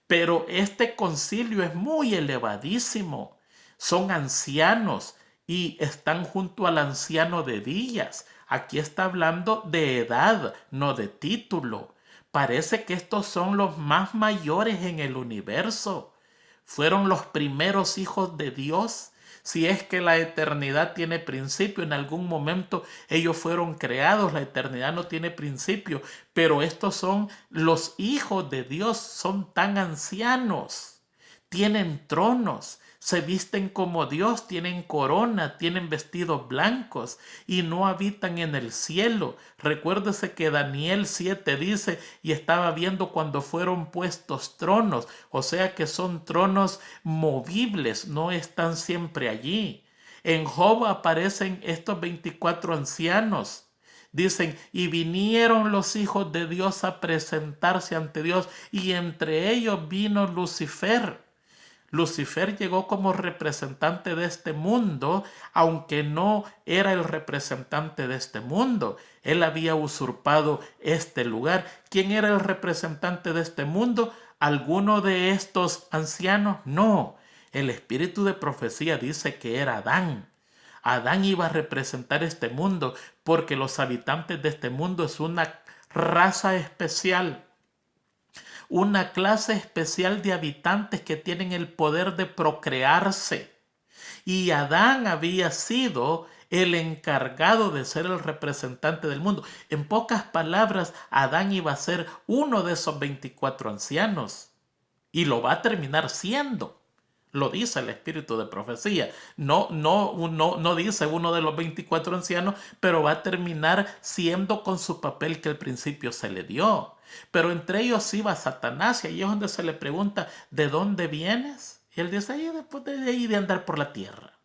Pero este concilio es muy elevadísimo. Son ancianos y están junto al anciano de días. Aquí está hablando de edad, no de título. Parece que estos son los más mayores en el universo. Fueron los primeros hijos de Dios. Si es que la eternidad tiene principio, en algún momento ellos fueron creados, la eternidad no tiene principio, pero estos son los hijos de Dios, son tan ancianos, tienen tronos, se visten como Dios, tienen corona, tienen vestidos blancos y no habitan en el cielo. Recuérdese que Daniel 7 dice: y estaba viendo cuando fueron puestos tronos, o sea que son tronos movibles, no están siempre allí. En Job aparecen estos 24 ancianos. Dicen: y vinieron los hijos de Dios a presentarse ante Dios, y entre ellos vino Lucifer. Lucifer llegó como representante de este mundo, aunque no era el representante de este mundo. Él había usurpado este lugar. ¿Quién era el representante de este mundo? ¿Alguno de estos ancianos? No. El espíritu de profecía dice que era Adán. Adán iba a representar este mundo, porque los habitantes de este mundo es una raza especial, una clase especial de habitantes que tienen el poder de procrearse. Y Adán había sido el encargado de ser el representante del mundo. En pocas palabras, Adán iba a ser uno de esos 24 ancianos. Y lo va a terminar siendo. Lo dice el espíritu de profecía. No dice uno de los 24 ancianos, pero va a terminar siendo con su papel que al principio se le dio. Pero entre ellos iba Satanás, y ahí es donde se le pregunta: ¿de dónde vienes? Y él dice, y después de ahí de andar por la tierra.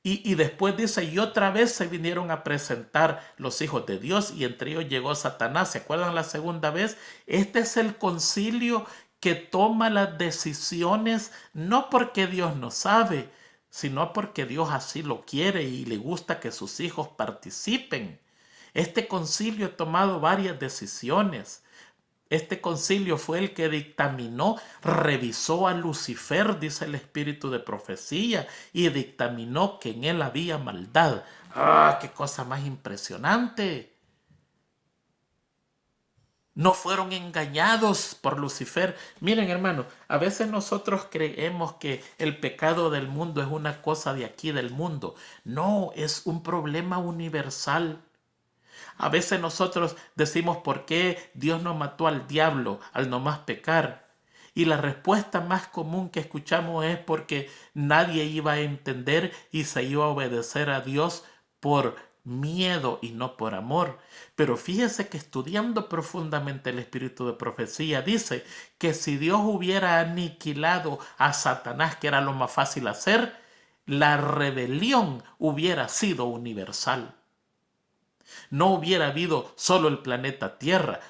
Y después dice, y otra vez se vinieron a presentar los hijos de Dios y entre ellos llegó Satanás. ¿Se acuerdan la segunda vez? Este es el concilio que toma las decisiones no porque Dios no sabe, sino porque Dios así lo quiere y le gusta que sus hijos participen. Este concilio ha tomado varias decisiones. Este concilio fue el que dictaminó, revisó a Lucifer, dice el espíritu de profecía, y dictaminó que en él había maldad. ¡Ah, qué cosa más impresionante! No fueron engañados por Lucifer. Miren, hermano, a veces nosotros creemos que el pecado del mundo es una cosa de aquí del mundo. No, es un problema universal. A veces nosotros decimos por qué Dios no mató al diablo al no más pecar. Y la respuesta más común que escuchamos es porque nadie iba a entender y se iba a obedecer a Dios por miedo y no por amor. Pero fíjese que estudiando profundamente el espíritu de profecía dice que si Dios hubiera aniquilado a Satanás, que era lo más fácil hacer, la rebelión hubiera sido universal. No hubiera habido solo el planeta Tierra,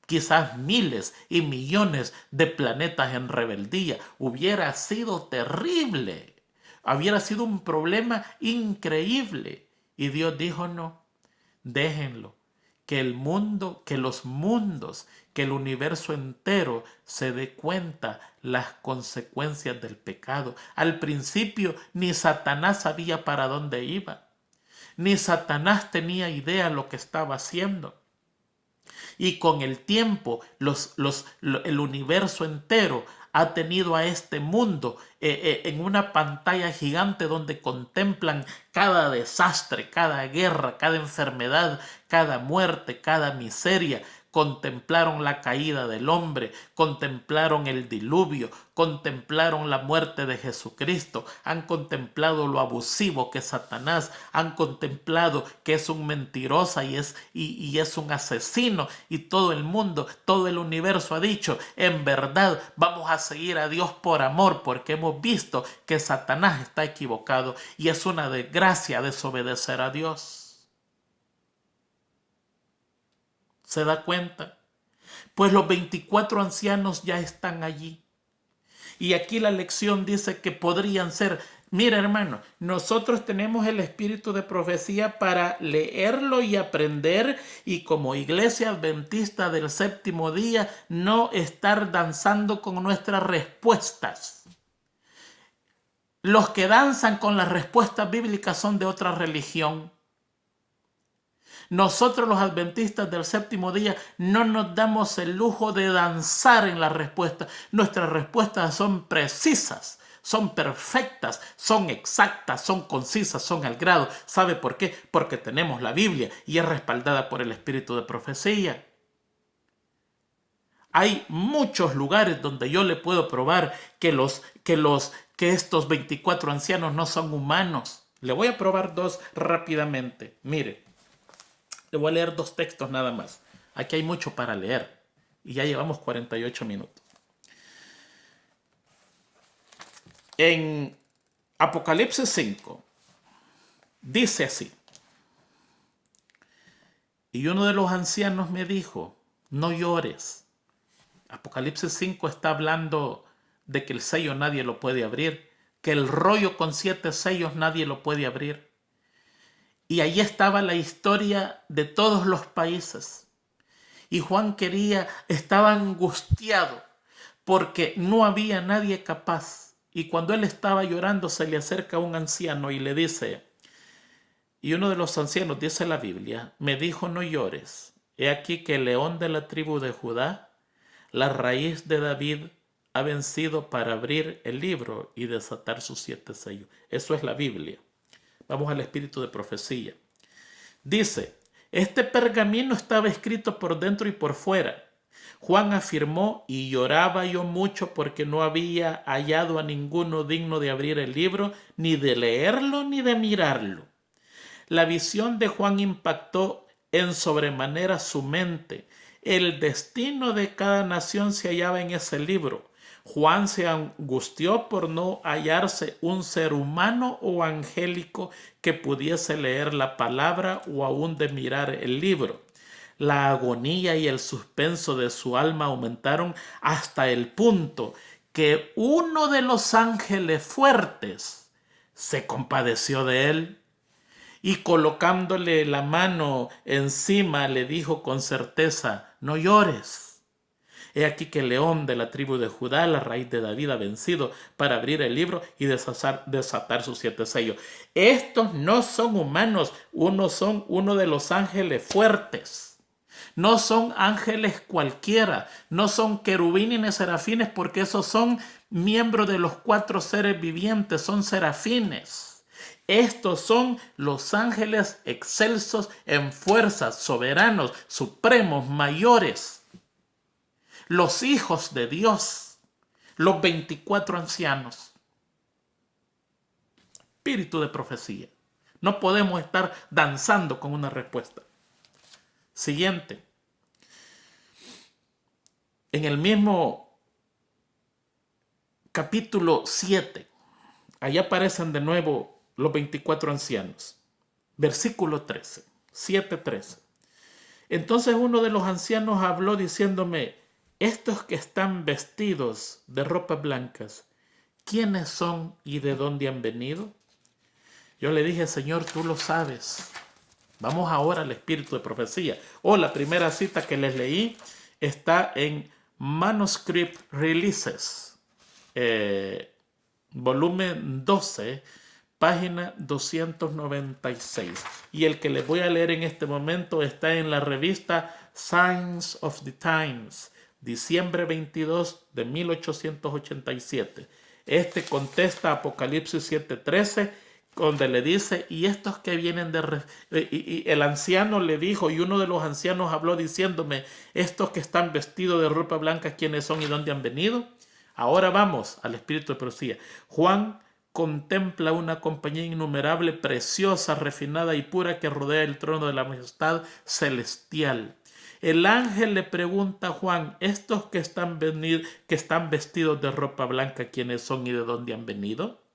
quizás miles y millones de planetas en rebeldía. Hubiera sido terrible. Hubiera sido un problema increíble. Y Dios dijo, no, déjenlo. Que el mundo, que los mundos, que el universo entero se dé cuenta las consecuencias del pecado. Al principio ni Satanás sabía para dónde iba. Ni Satanás tenía idea lo que estaba haciendo. Y con el tiempo, el universo entero ha tenido a este mundo en una pantalla gigante donde contemplan cada desastre, cada guerra, cada enfermedad, cada muerte, cada miseria. Contemplaron la caída del hombre, contemplaron el diluvio, contemplaron la muerte de Jesucristo, han contemplado lo abusivo que es Satanás, han contemplado que es un mentiroso y es un asesino, y todo el mundo, todo el universo ha dicho, en verdad vamos a seguir a Dios por amor, porque hemos visto que Satanás está equivocado y es una desgracia desobedecer a Dios. ¿Se da cuenta? Pues los 24 ancianos ya están allí. Y aquí la lección dice que podrían ser, mira hermano, nosotros tenemos el espíritu de profecía para leerlo y aprender y como iglesia adventista del séptimo día no estar danzando con nuestras respuestas. Los que danzan con las respuestas bíblicas son de otra religión. Nosotros los adventistas del séptimo día no nos damos el lujo de danzar en la respuesta. Nuestras respuestas son precisas, son perfectas, son exactas, son concisas, son al grado. ¿Sabe por qué? Porque tenemos la Biblia y es respaldada por el espíritu de profecía. Hay muchos lugares donde yo le puedo probar que estos 24 ancianos no son humanos. Le voy a probar dos rápidamente. Mire. Le voy a leer dos textos nada más. Aquí hay mucho para leer. Y ya llevamos 48 minutos. En Apocalipsis 5 dice así. Y uno de los ancianos me dijo, no llores. Apocalipsis 5 está hablando de que el sello nadie lo puede abrir. Que el rollo con 7 sellos nadie lo puede abrir. Y ahí estaba la historia de todos los países. Y Juan estaba angustiado porque no había nadie capaz. Y cuando él estaba llorando se le acerca un anciano y le dice, y uno de los ancianos, dice la Biblia, me dijo no llores. He aquí que el león de la tribu de Judá, la raíz de David, ha vencido para abrir el libro y desatar sus 7 sellos. Eso es la Biblia. Vamos al espíritu de profecía. Dice, este pergamino estaba escrito por dentro y por fuera. Juan afirmó, y lloraba yo mucho porque no había hallado a ninguno digno de abrir el libro, ni de leerlo, ni de mirarlo. La visión de Juan impactó en sobremanera su mente. El destino de cada nación se hallaba en ese libro. Juan se angustió por no hallarse un ser humano o angélico que pudiese leer la palabra o aún de mirar el libro. La agonía y el suspenso de su alma aumentaron hasta el punto que uno de los ángeles fuertes se compadeció de él y colocándole la mano encima le dijo con certeza: no llores. He aquí que el león de la tribu de Judá, la raíz de David, ha vencido para abrir el libro y desatar sus 7 sellos. Estos no son humanos, son uno de los ángeles fuertes. No son ángeles cualquiera, no son querubines ni serafines, porque esos son miembros de los 4 seres vivientes, son serafines. Estos son los ángeles excelsos en fuerzas, soberanos, supremos, mayores. Los hijos de Dios, los 24 ancianos. Espíritu de profecía. No podemos estar danzando con una respuesta. Siguiente. En el mismo capítulo 7, allá aparecen de nuevo los 24 ancianos. Versículo 13, 7:13. Entonces uno de los ancianos habló diciéndome: estos que están vestidos de ropas blancas, ¿quiénes son y de dónde han venido? Yo le dije: Señor, tú lo sabes. Vamos ahora al espíritu de profecía. La primera cita que les leí está en Manuscript Releases, volumen 12, página 296. Y el que les voy a leer en este momento está en la revista Signs of the Times, diciembre 22 de 1887. Este contesta Apocalipsis 7:13, donde le dice: y estos que vienen y el anciano le dijo, y uno de los ancianos habló diciéndome: estos que están vestidos de ropa blanca, ¿quiénes son y dónde han venido? Ahora vamos al espíritu de profecía. Juan contempla una compañía innumerable, preciosa, refinada y pura, que rodea el trono de la majestad celestial. El ángel le pregunta a Juan: estos que están vestidos de ropa blanca, ¿quiénes son y de dónde han venido?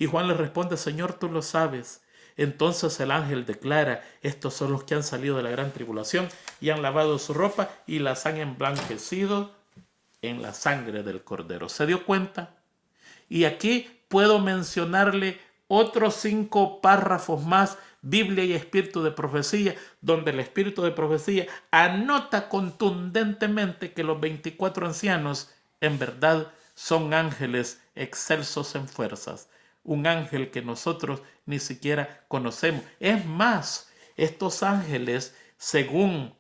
Y Juan le responde: Señor, tú lo sabes. Entonces el ángel declara: estos son los que han salido de la gran tribulación y han lavado su ropa y las han emblanquecido en la sangre del Cordero. ¿Se dio cuenta? Y aquí puedo mencionarle otros 5 párrafos más, Biblia y espíritu de profecía, donde el espíritu de profecía anota contundentemente que los 24 ancianos en verdad son ángeles excelsos en fuerzas. Un ángel que nosotros ni siquiera conocemos. Es más, estos ángeles, según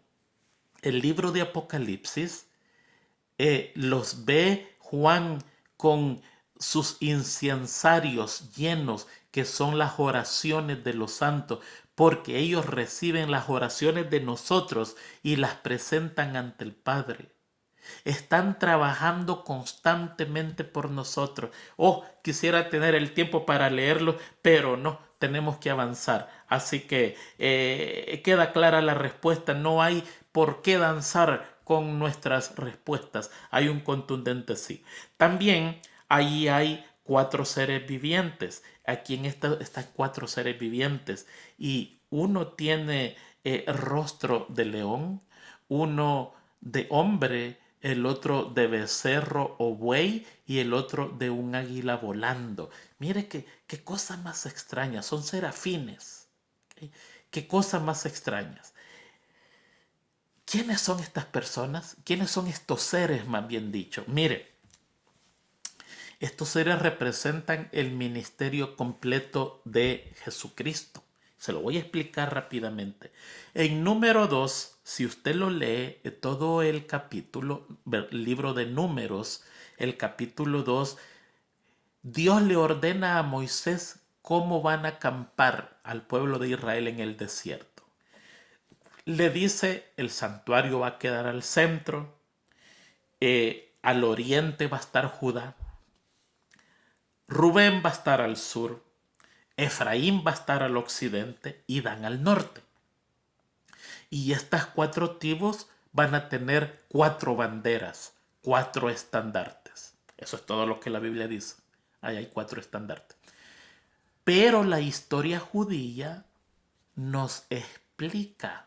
el libro de Apocalipsis, los ve Juan con sus incensarios llenos, que son las oraciones de los santos, porque ellos reciben las oraciones de nosotros y las presentan ante el Padre. Están trabajando constantemente por nosotros. Quisiera tener el tiempo para leerlo, pero no, tenemos que avanzar. Así que queda clara la respuesta. No hay por qué danzar con nuestras respuestas. Hay un contundente sí. También ahí hay 4 seres vivientes. Aquí en están 4 seres vivientes. Y uno tiene rostro de león, uno de hombre, el otro de becerro o buey y el otro de un águila volando. Mire qué cosas más extrañas, son serafines. ¿Okay? Qué cosas más extrañas. ¿Quiénes son estas personas? ¿Quiénes son estos seres, más bien dicho? Mire, estos seres representan el ministerio completo de Jesucristo. Se lo voy a explicar rápidamente. En número 2, si usted lo lee, todo el capítulo, el libro de Números, el capítulo 2, Dios le ordena a Moisés cómo van a acampar al pueblo de Israel en el desierto. Le dice: el santuario va a quedar al centro, al oriente va a estar Judá, Rubén va a estar al sur, Efraín va a estar al occidente y Dan al norte. Y estas 4 tribus van a tener 4 banderas, 4 estandartes. Eso es todo lo que la Biblia dice. Ahí hay 4 estandartes. Pero la historia judía nos explica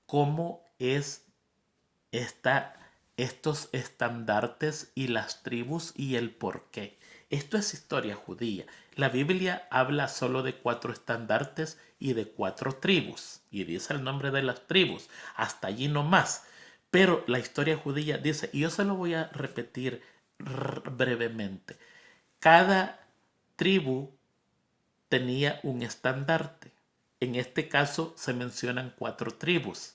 cómo es estos estandartes y las tribus y el por qué. Esto es historia judía. La Biblia habla solo de 4 estandartes y de 4 tribus. Y dice el nombre de las tribus. Hasta allí no más. Pero la historia judía dice, y yo se lo voy a repetir brevemente. Cada tribu tenía un estandarte. En este caso se mencionan 4 tribus.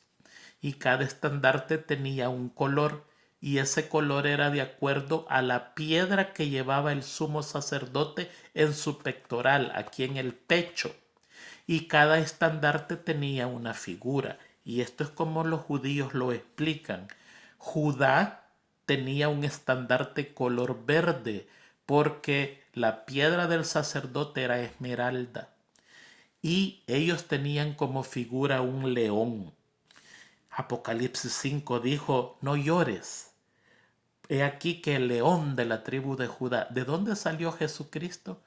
Y cada estandarte tenía un color, y ese color era de acuerdo a la piedra que llevaba el sumo sacerdote en su pectoral, aquí en el pecho. Y cada estandarte tenía una figura, y esto es como los judíos lo explican. Judá tenía un estandarte color verde, porque la piedra del sacerdote era esmeralda, y ellos tenían como figura un león. Apocalipsis 5 dijo, no llores. He aquí que el león de la tribu de Judá. ¿De dónde salió Jesucristo?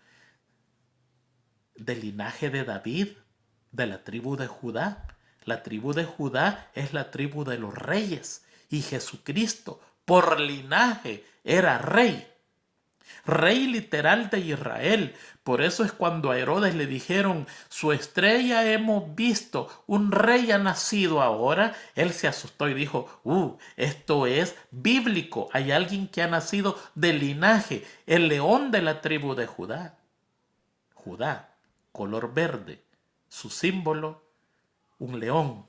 Del linaje de David, de la tribu de Judá. La tribu de Judá es la tribu de los reyes. Y Jesucristo, por linaje, era rey. Rey literal de Israel. Por eso es cuando a Herodes le dijeron, su estrella hemos visto, un rey ha nacido ahora. Él se asustó y dijo, esto es bíblico. Hay alguien que ha nacido del linaje, el león de la tribu de Judá. Judá, color verde, su símbolo, un león.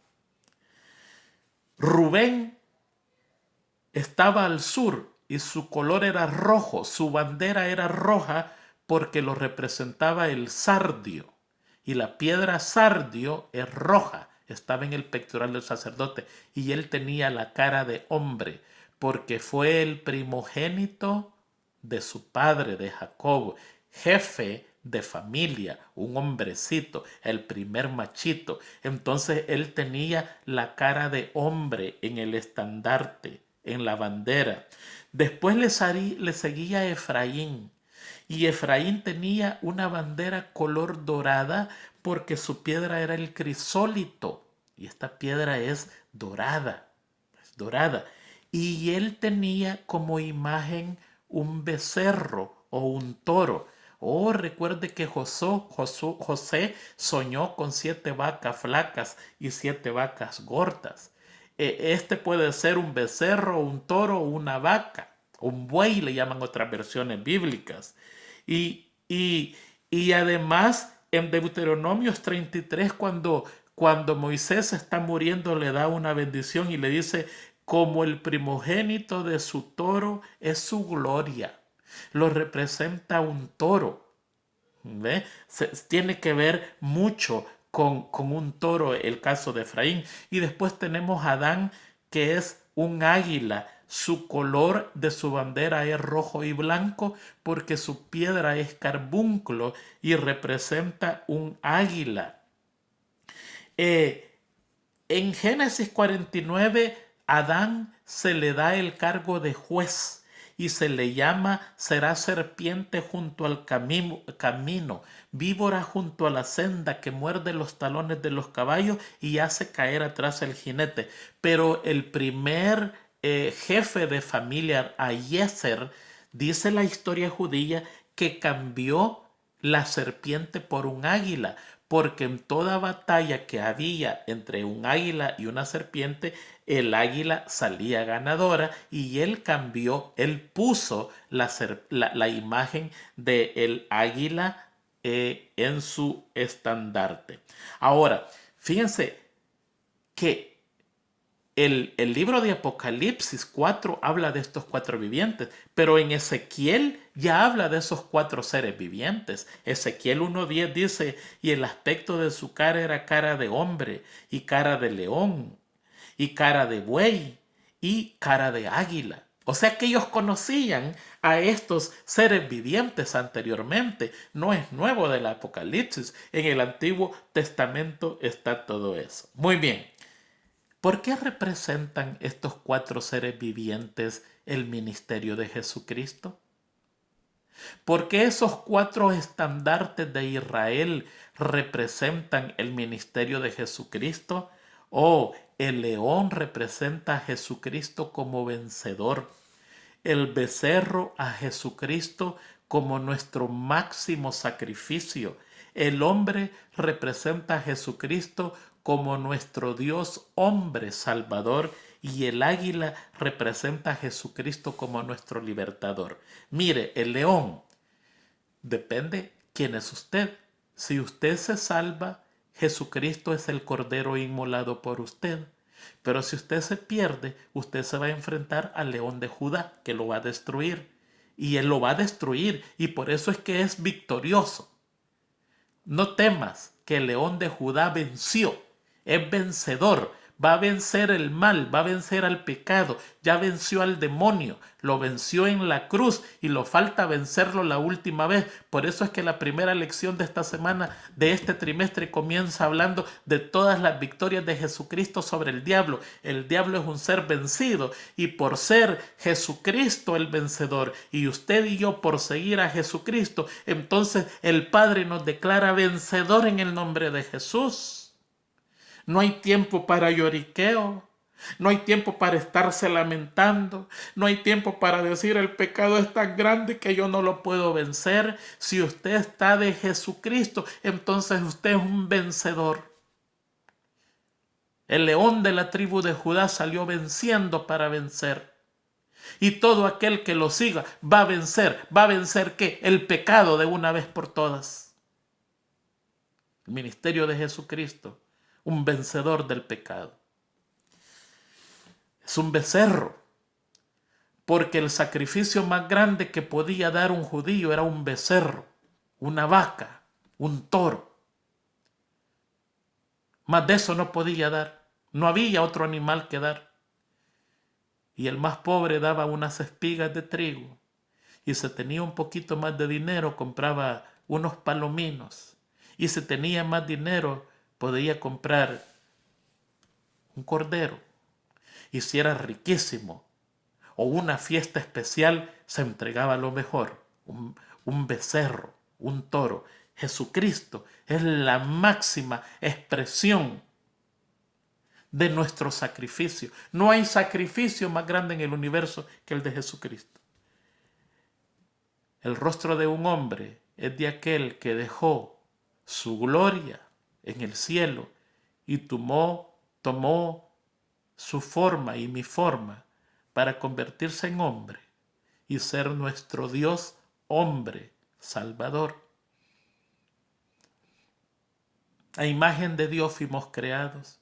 Rubén estaba al sur y su color era rojo, su bandera era roja porque lo representaba el sardio. Y la piedra sardio es roja, estaba en el pectoral del sacerdote, y él tenía la cara de hombre porque fue el primogénito de su padre, de Jacob, jefe de familia, un hombrecito, el primer machito. Entonces él tenía la cara de hombre en el estandarte, en la bandera. Después le seguía Efraín. Y Efraín tenía una bandera color dorada porque su piedra era el crisólito. Y esta piedra es dorada. Es dorada. Y él tenía como imagen un becerro o un toro. Recuerde que José soñó con 7 vacas flacas y 7 vacas gordas. Este puede ser un becerro, un toro o una vaca. Un buey le llaman otras versiones bíblicas. Y además en Deuteronomios 33, cuando Moisés está muriendo, le da una bendición y le dice, como el primogénito de su toro es su gloria. Lo representa un toro. ¿Ve? Tiene que ver mucho con un toro el caso de Efraín. Y después tenemos a Adán, que es un águila. Su color de su bandera es rojo y blanco porque su piedra es carbunclo y representa un águila. En Génesis 49, Adán se le da el cargo de juez y se le llama, será serpiente junto al camino, víbora junto a la senda que muerde los talones de los caballos y hace caer atrás el jinete. Pero el primer jefe de familia, Ayeser, dice la historia judía que cambió la serpiente por un águila, porque en toda batalla que había entre un águila y una serpiente, el águila salía ganadora y él puso la imagen del águila en su estandarte. Ahora, fíjense que el libro de Apocalipsis 4 habla de estos 4 vivientes, pero en Ezequiel ya habla de esos 4 seres vivientes. Ezequiel 1:10 dice, y el aspecto de su cara era cara de hombre, y cara de león, y cara de buey, y cara de águila. O sea que ellos conocían a estos seres vivientes anteriormente. No es nuevo del Apocalipsis. En el Antiguo Testamento está todo eso. Muy bien. ¿Por qué representan estos 4 seres vivientes el ministerio de Jesucristo? Porque esos 4 estandartes de Israel representan el ministerio de Jesucristo. Oh, el león representa a Jesucristo como vencedor. El becerro a Jesucristo como nuestro máximo sacrificio. El hombre representa a Jesucristo como nuestro Dios hombre salvador y el águila representa a Jesucristo como nuestro libertador. Mire, el león depende quién es usted. Si usted se salva, Jesucristo es el cordero inmolado por usted. Pero si usted se pierde, usted se va a enfrentar al león de Judá, que lo va a destruir. Y él lo va a destruir, y por eso es que es victorioso. No temas, que el león de Judá venció, es vencedor, va a vencer el mal, va a vencer al pecado, ya venció al demonio, lo venció en la cruz y lo falta vencerlo la última vez. Por eso es que la primera lección de esta semana, de este trimestre, comienza hablando de todas las victorias de Jesucristo sobre el diablo. El diablo es un ser vencido y por ser Jesucristo el vencedor y usted y yo por seguir a Jesucristo, entonces el Padre nos declara vencedor en el nombre de Jesús. No hay tiempo para lloriqueo. No hay tiempo para estarse lamentando. No hay tiempo para decir el pecado es tan grande que yo no lo puedo vencer. Si usted está de Jesucristo, entonces usted es un vencedor. El león de la tribu de Judá salió venciendo para vencer. Y todo aquel que lo siga va a vencer. ¿Va a vencer qué? El pecado de una vez por todas. El ministerio de Jesucristo, un vencedor del pecado. Es un becerro, porque el sacrificio más grande que podía dar un judío era un becerro, una vaca, un toro. Más de eso no podía dar, no había otro animal que dar. Y el más pobre daba unas espigas de trigo, y si tenía un poquito más de dinero compraba unos palominos, y si tenía más dinero podía comprar un cordero. Y si era riquísimo o una fiesta especial, se entregaba lo mejor, un becerro, un toro. Jesucristo es la máxima expresión de nuestro sacrificio. No hay sacrificio más grande en el universo que el de Jesucristo. El rostro de un hombre es de aquel que dejó su gloria en el cielo y tomó su forma y mi forma para convertirse en hombre y ser nuestro Dios hombre salvador. A imagen de Dios fuimos creados.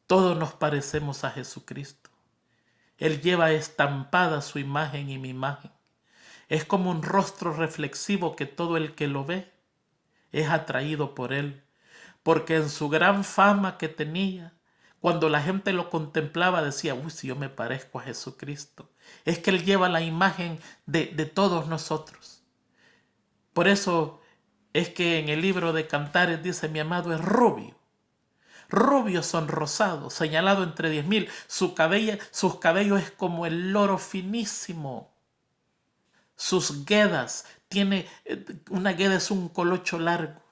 Todos nos parecemos a Jesucristo. Él lleva estampada su imagen y mi imagen. Es como un rostro reflexivo que todo el que lo ve es atraído por él, porque en su gran fama que tenía, cuando la gente lo contemplaba decía, uy, si yo me parezco a Jesucristo. Es que él lleva la imagen de todos nosotros. Por eso es que en el libro de Cantares dice, mi amado es rubio sonrosado, señalado entre 10.000. Sus cabellos es como el loro finísimo. Sus guedas, una gueda es un colocho largo,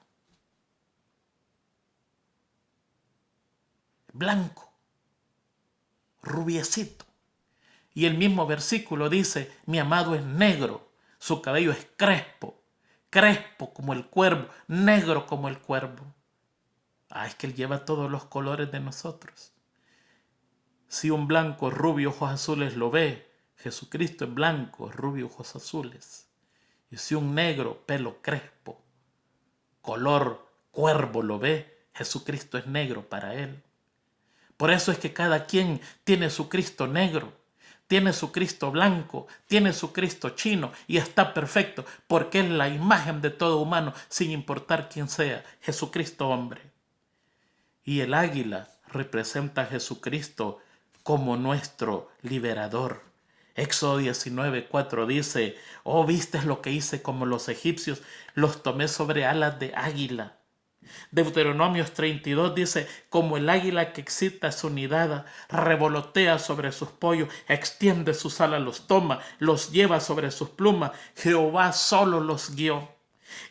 blanco, rubiecito. Y el mismo versículo dice, mi amado es negro, su cabello es crespo como el cuervo, negro como el cuervo. Es que él lleva todos los colores de nosotros. Si un blanco, rubio, ojos azules lo ve, Jesucristo es blanco, rubio, ojos azules. Y si un negro, pelo crespo, color cuervo lo ve, Jesucristo es negro para él. Por eso es que cada quien tiene su Cristo negro, tiene su Cristo blanco, tiene su Cristo chino y está perfecto porque es la imagen de todo humano sin importar quién sea, Jesucristo hombre. Y el águila representa a Jesucristo como nuestro liberador. Éxodo 19:4 dice, oh, ¿viste lo que hice como los egipcios? Los tomé sobre alas de águila. Deuteronomios 32 dice, como el águila que excita su nidada, revolotea sobre sus pollos, extiende sus alas, los toma, los lleva sobre sus plumas, Jehová solo los guió.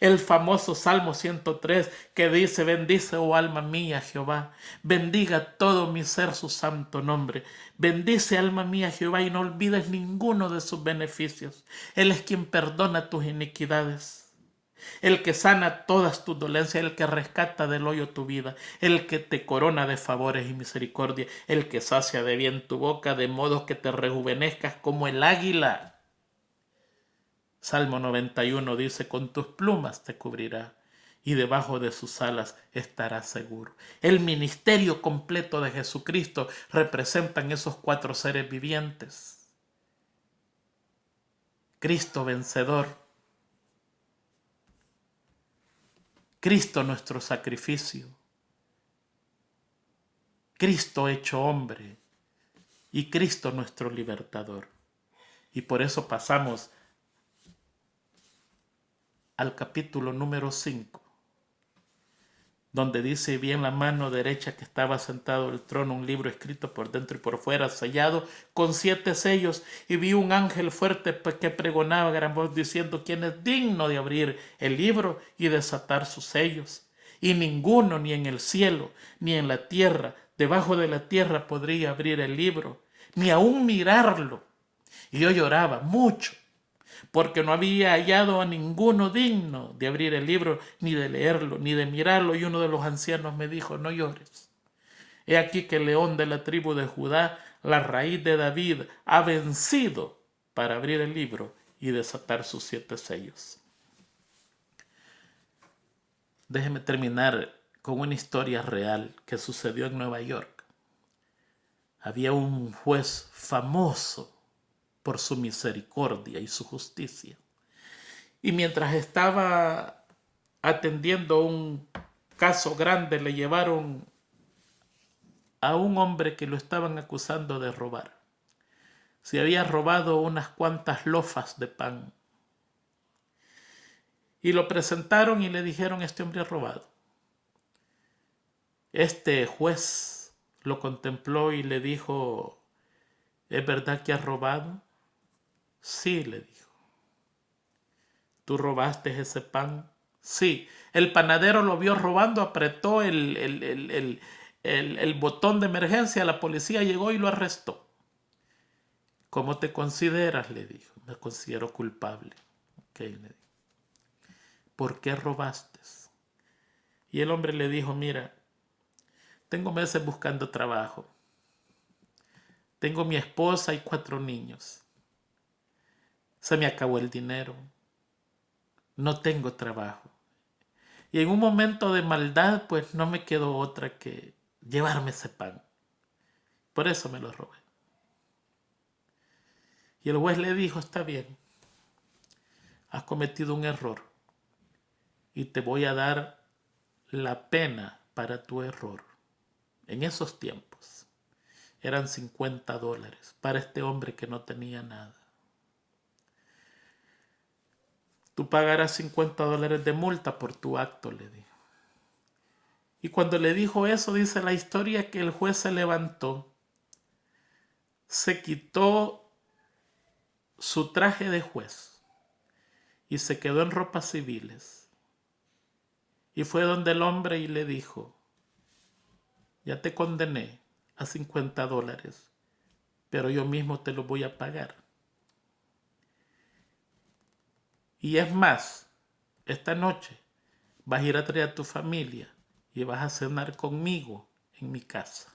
El famoso Salmo 103 que dice, bendice, oh alma mía, Jehová, bendiga todo mi ser su santo nombre. Bendice, alma mía, Jehová, y no olvides ninguno de sus beneficios. Él es quien perdona tus iniquidades, el que sana todas tus dolencias, el que rescata del hoyo tu vida, el que te corona de favores y misericordia, el que sacia de bien tu boca, de modo que te rejuvenezcas como el águila. Salmo 91 dice, con tus plumas te cubrirá y debajo de sus alas estarás seguro. El ministerio completo de Jesucristo representan esos 4 seres vivientes. Cristo vencedor, Cristo nuestro sacrificio, Cristo hecho hombre y Cristo nuestro libertador. Y por eso pasamos al capítulo número 5, donde dice, vi en la mano derecha que estaba sentado el trono un libro escrito por dentro y por fuera, sellado con 7 sellos, y vi un ángel fuerte que pregonaba a gran voz diciendo, ¿quién es digno de abrir el libro y desatar sus sellos? Y ninguno, ni en el cielo, ni en la tierra, debajo de la tierra, podría abrir el libro, ni aún mirarlo. Y yo lloraba mucho, porque no había hallado a ninguno digno de abrir el libro, ni de leerlo, ni de mirarlo. Y uno de los ancianos me dijo, no llores. He aquí que el león de la tribu de Judá, la raíz de David, ha vencido para abrir el libro y desatar sus 7 sellos. Déjeme terminar con una historia real que sucedió en Nueva York. Había un juez famoso por su misericordia y su justicia. Y mientras estaba atendiendo un caso grande, le llevaron a un hombre que lo estaban acusando de robar. Se había robado unas cuantas lofas de pan. Y lo presentaron y le dijeron, este hombre ha robado. Este juez lo contempló y le dijo, ¿es verdad que has robado? Sí, le dijo. ¿Tú robaste ese pan? Sí. El panadero lo vio robando, apretó el botón de emergencia, la policía llegó y lo arrestó. ¿Cómo te consideras?, le dijo. Me considero culpable. Ok, le dijo. ¿Por qué robaste? Y el hombre le dijo, mira, tengo meses buscando trabajo. Tengo mi esposa y 4 niños. Se me acabó el dinero. No tengo trabajo. Y en un momento de maldad, pues no me quedó otra que llevarme ese pan. Por eso me lo robé. Y el juez le dijo, está bien, has cometido un error y te voy a dar la pena para tu error. En esos tiempos eran $50 para este hombre que no tenía nada. Tú pagarás $50 de multa por tu acto, le dijo. Y cuando le dijo eso, dice la historia que el juez se levantó, se quitó su traje de juez y se quedó en ropas civiles. Y fue donde el hombre y le dijo, ya te condené a $50, pero yo mismo te lo voy a pagar. Y es más, esta noche vas a ir a traer a tu familia y vas a cenar conmigo en mi casa.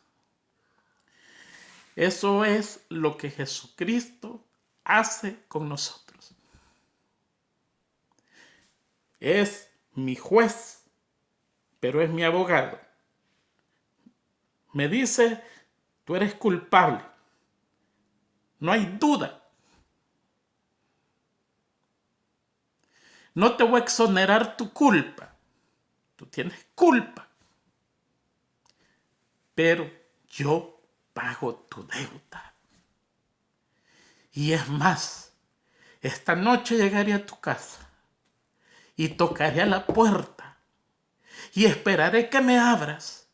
Eso es lo que Jesucristo hace con nosotros. Es mi juez, pero es mi abogado. Me dice, tú eres culpable. No hay duda. No te voy a exonerar tu culpa. Tú tienes culpa. Pero yo pago tu deuda. Y es más, esta noche llegaré a tu casa y tocaré a la puerta y esperaré que me abras.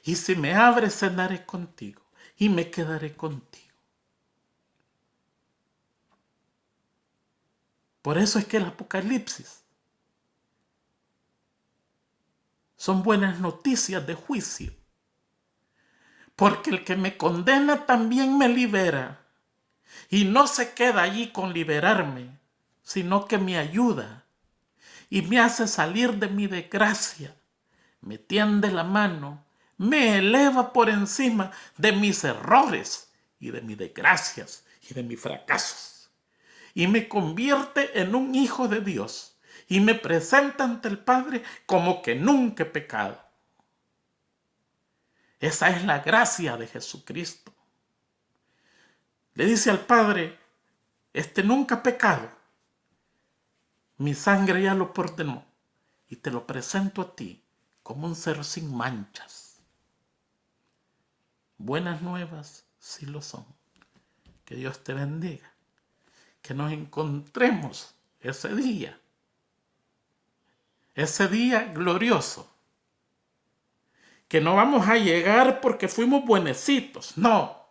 Y si me abres, cenaré contigo y me quedaré contigo. Por eso es que el Apocalipsis son buenas noticias de juicio. Porque el que me condena también me libera. Y no se queda allí con liberarme, sino que me ayuda y me hace salir de mi desgracia. Me tiende la mano, me eleva por encima de mis errores y de mis desgracias y de mis fracasos. Y me convierte en un hijo de Dios y me presenta ante el Padre como que nunca he pecado. Esa es la gracia de Jesucristo. Le dice al Padre, nunca ha pecado. Mi sangre ya lo perdonó y te lo presento a ti como un ser sin manchas. Buenas nuevas sí lo son. Que Dios te bendiga. Que nos encontremos ese día glorioso. Que no vamos a llegar porque fuimos buenecitos, no.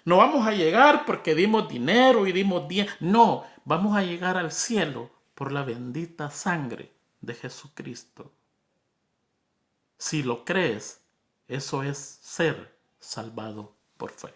No vamos a llegar porque dimos dinero y dimos dinero. No, vamos a llegar al cielo por la bendita sangre de Jesucristo. Si lo crees, eso es ser salvado por fe.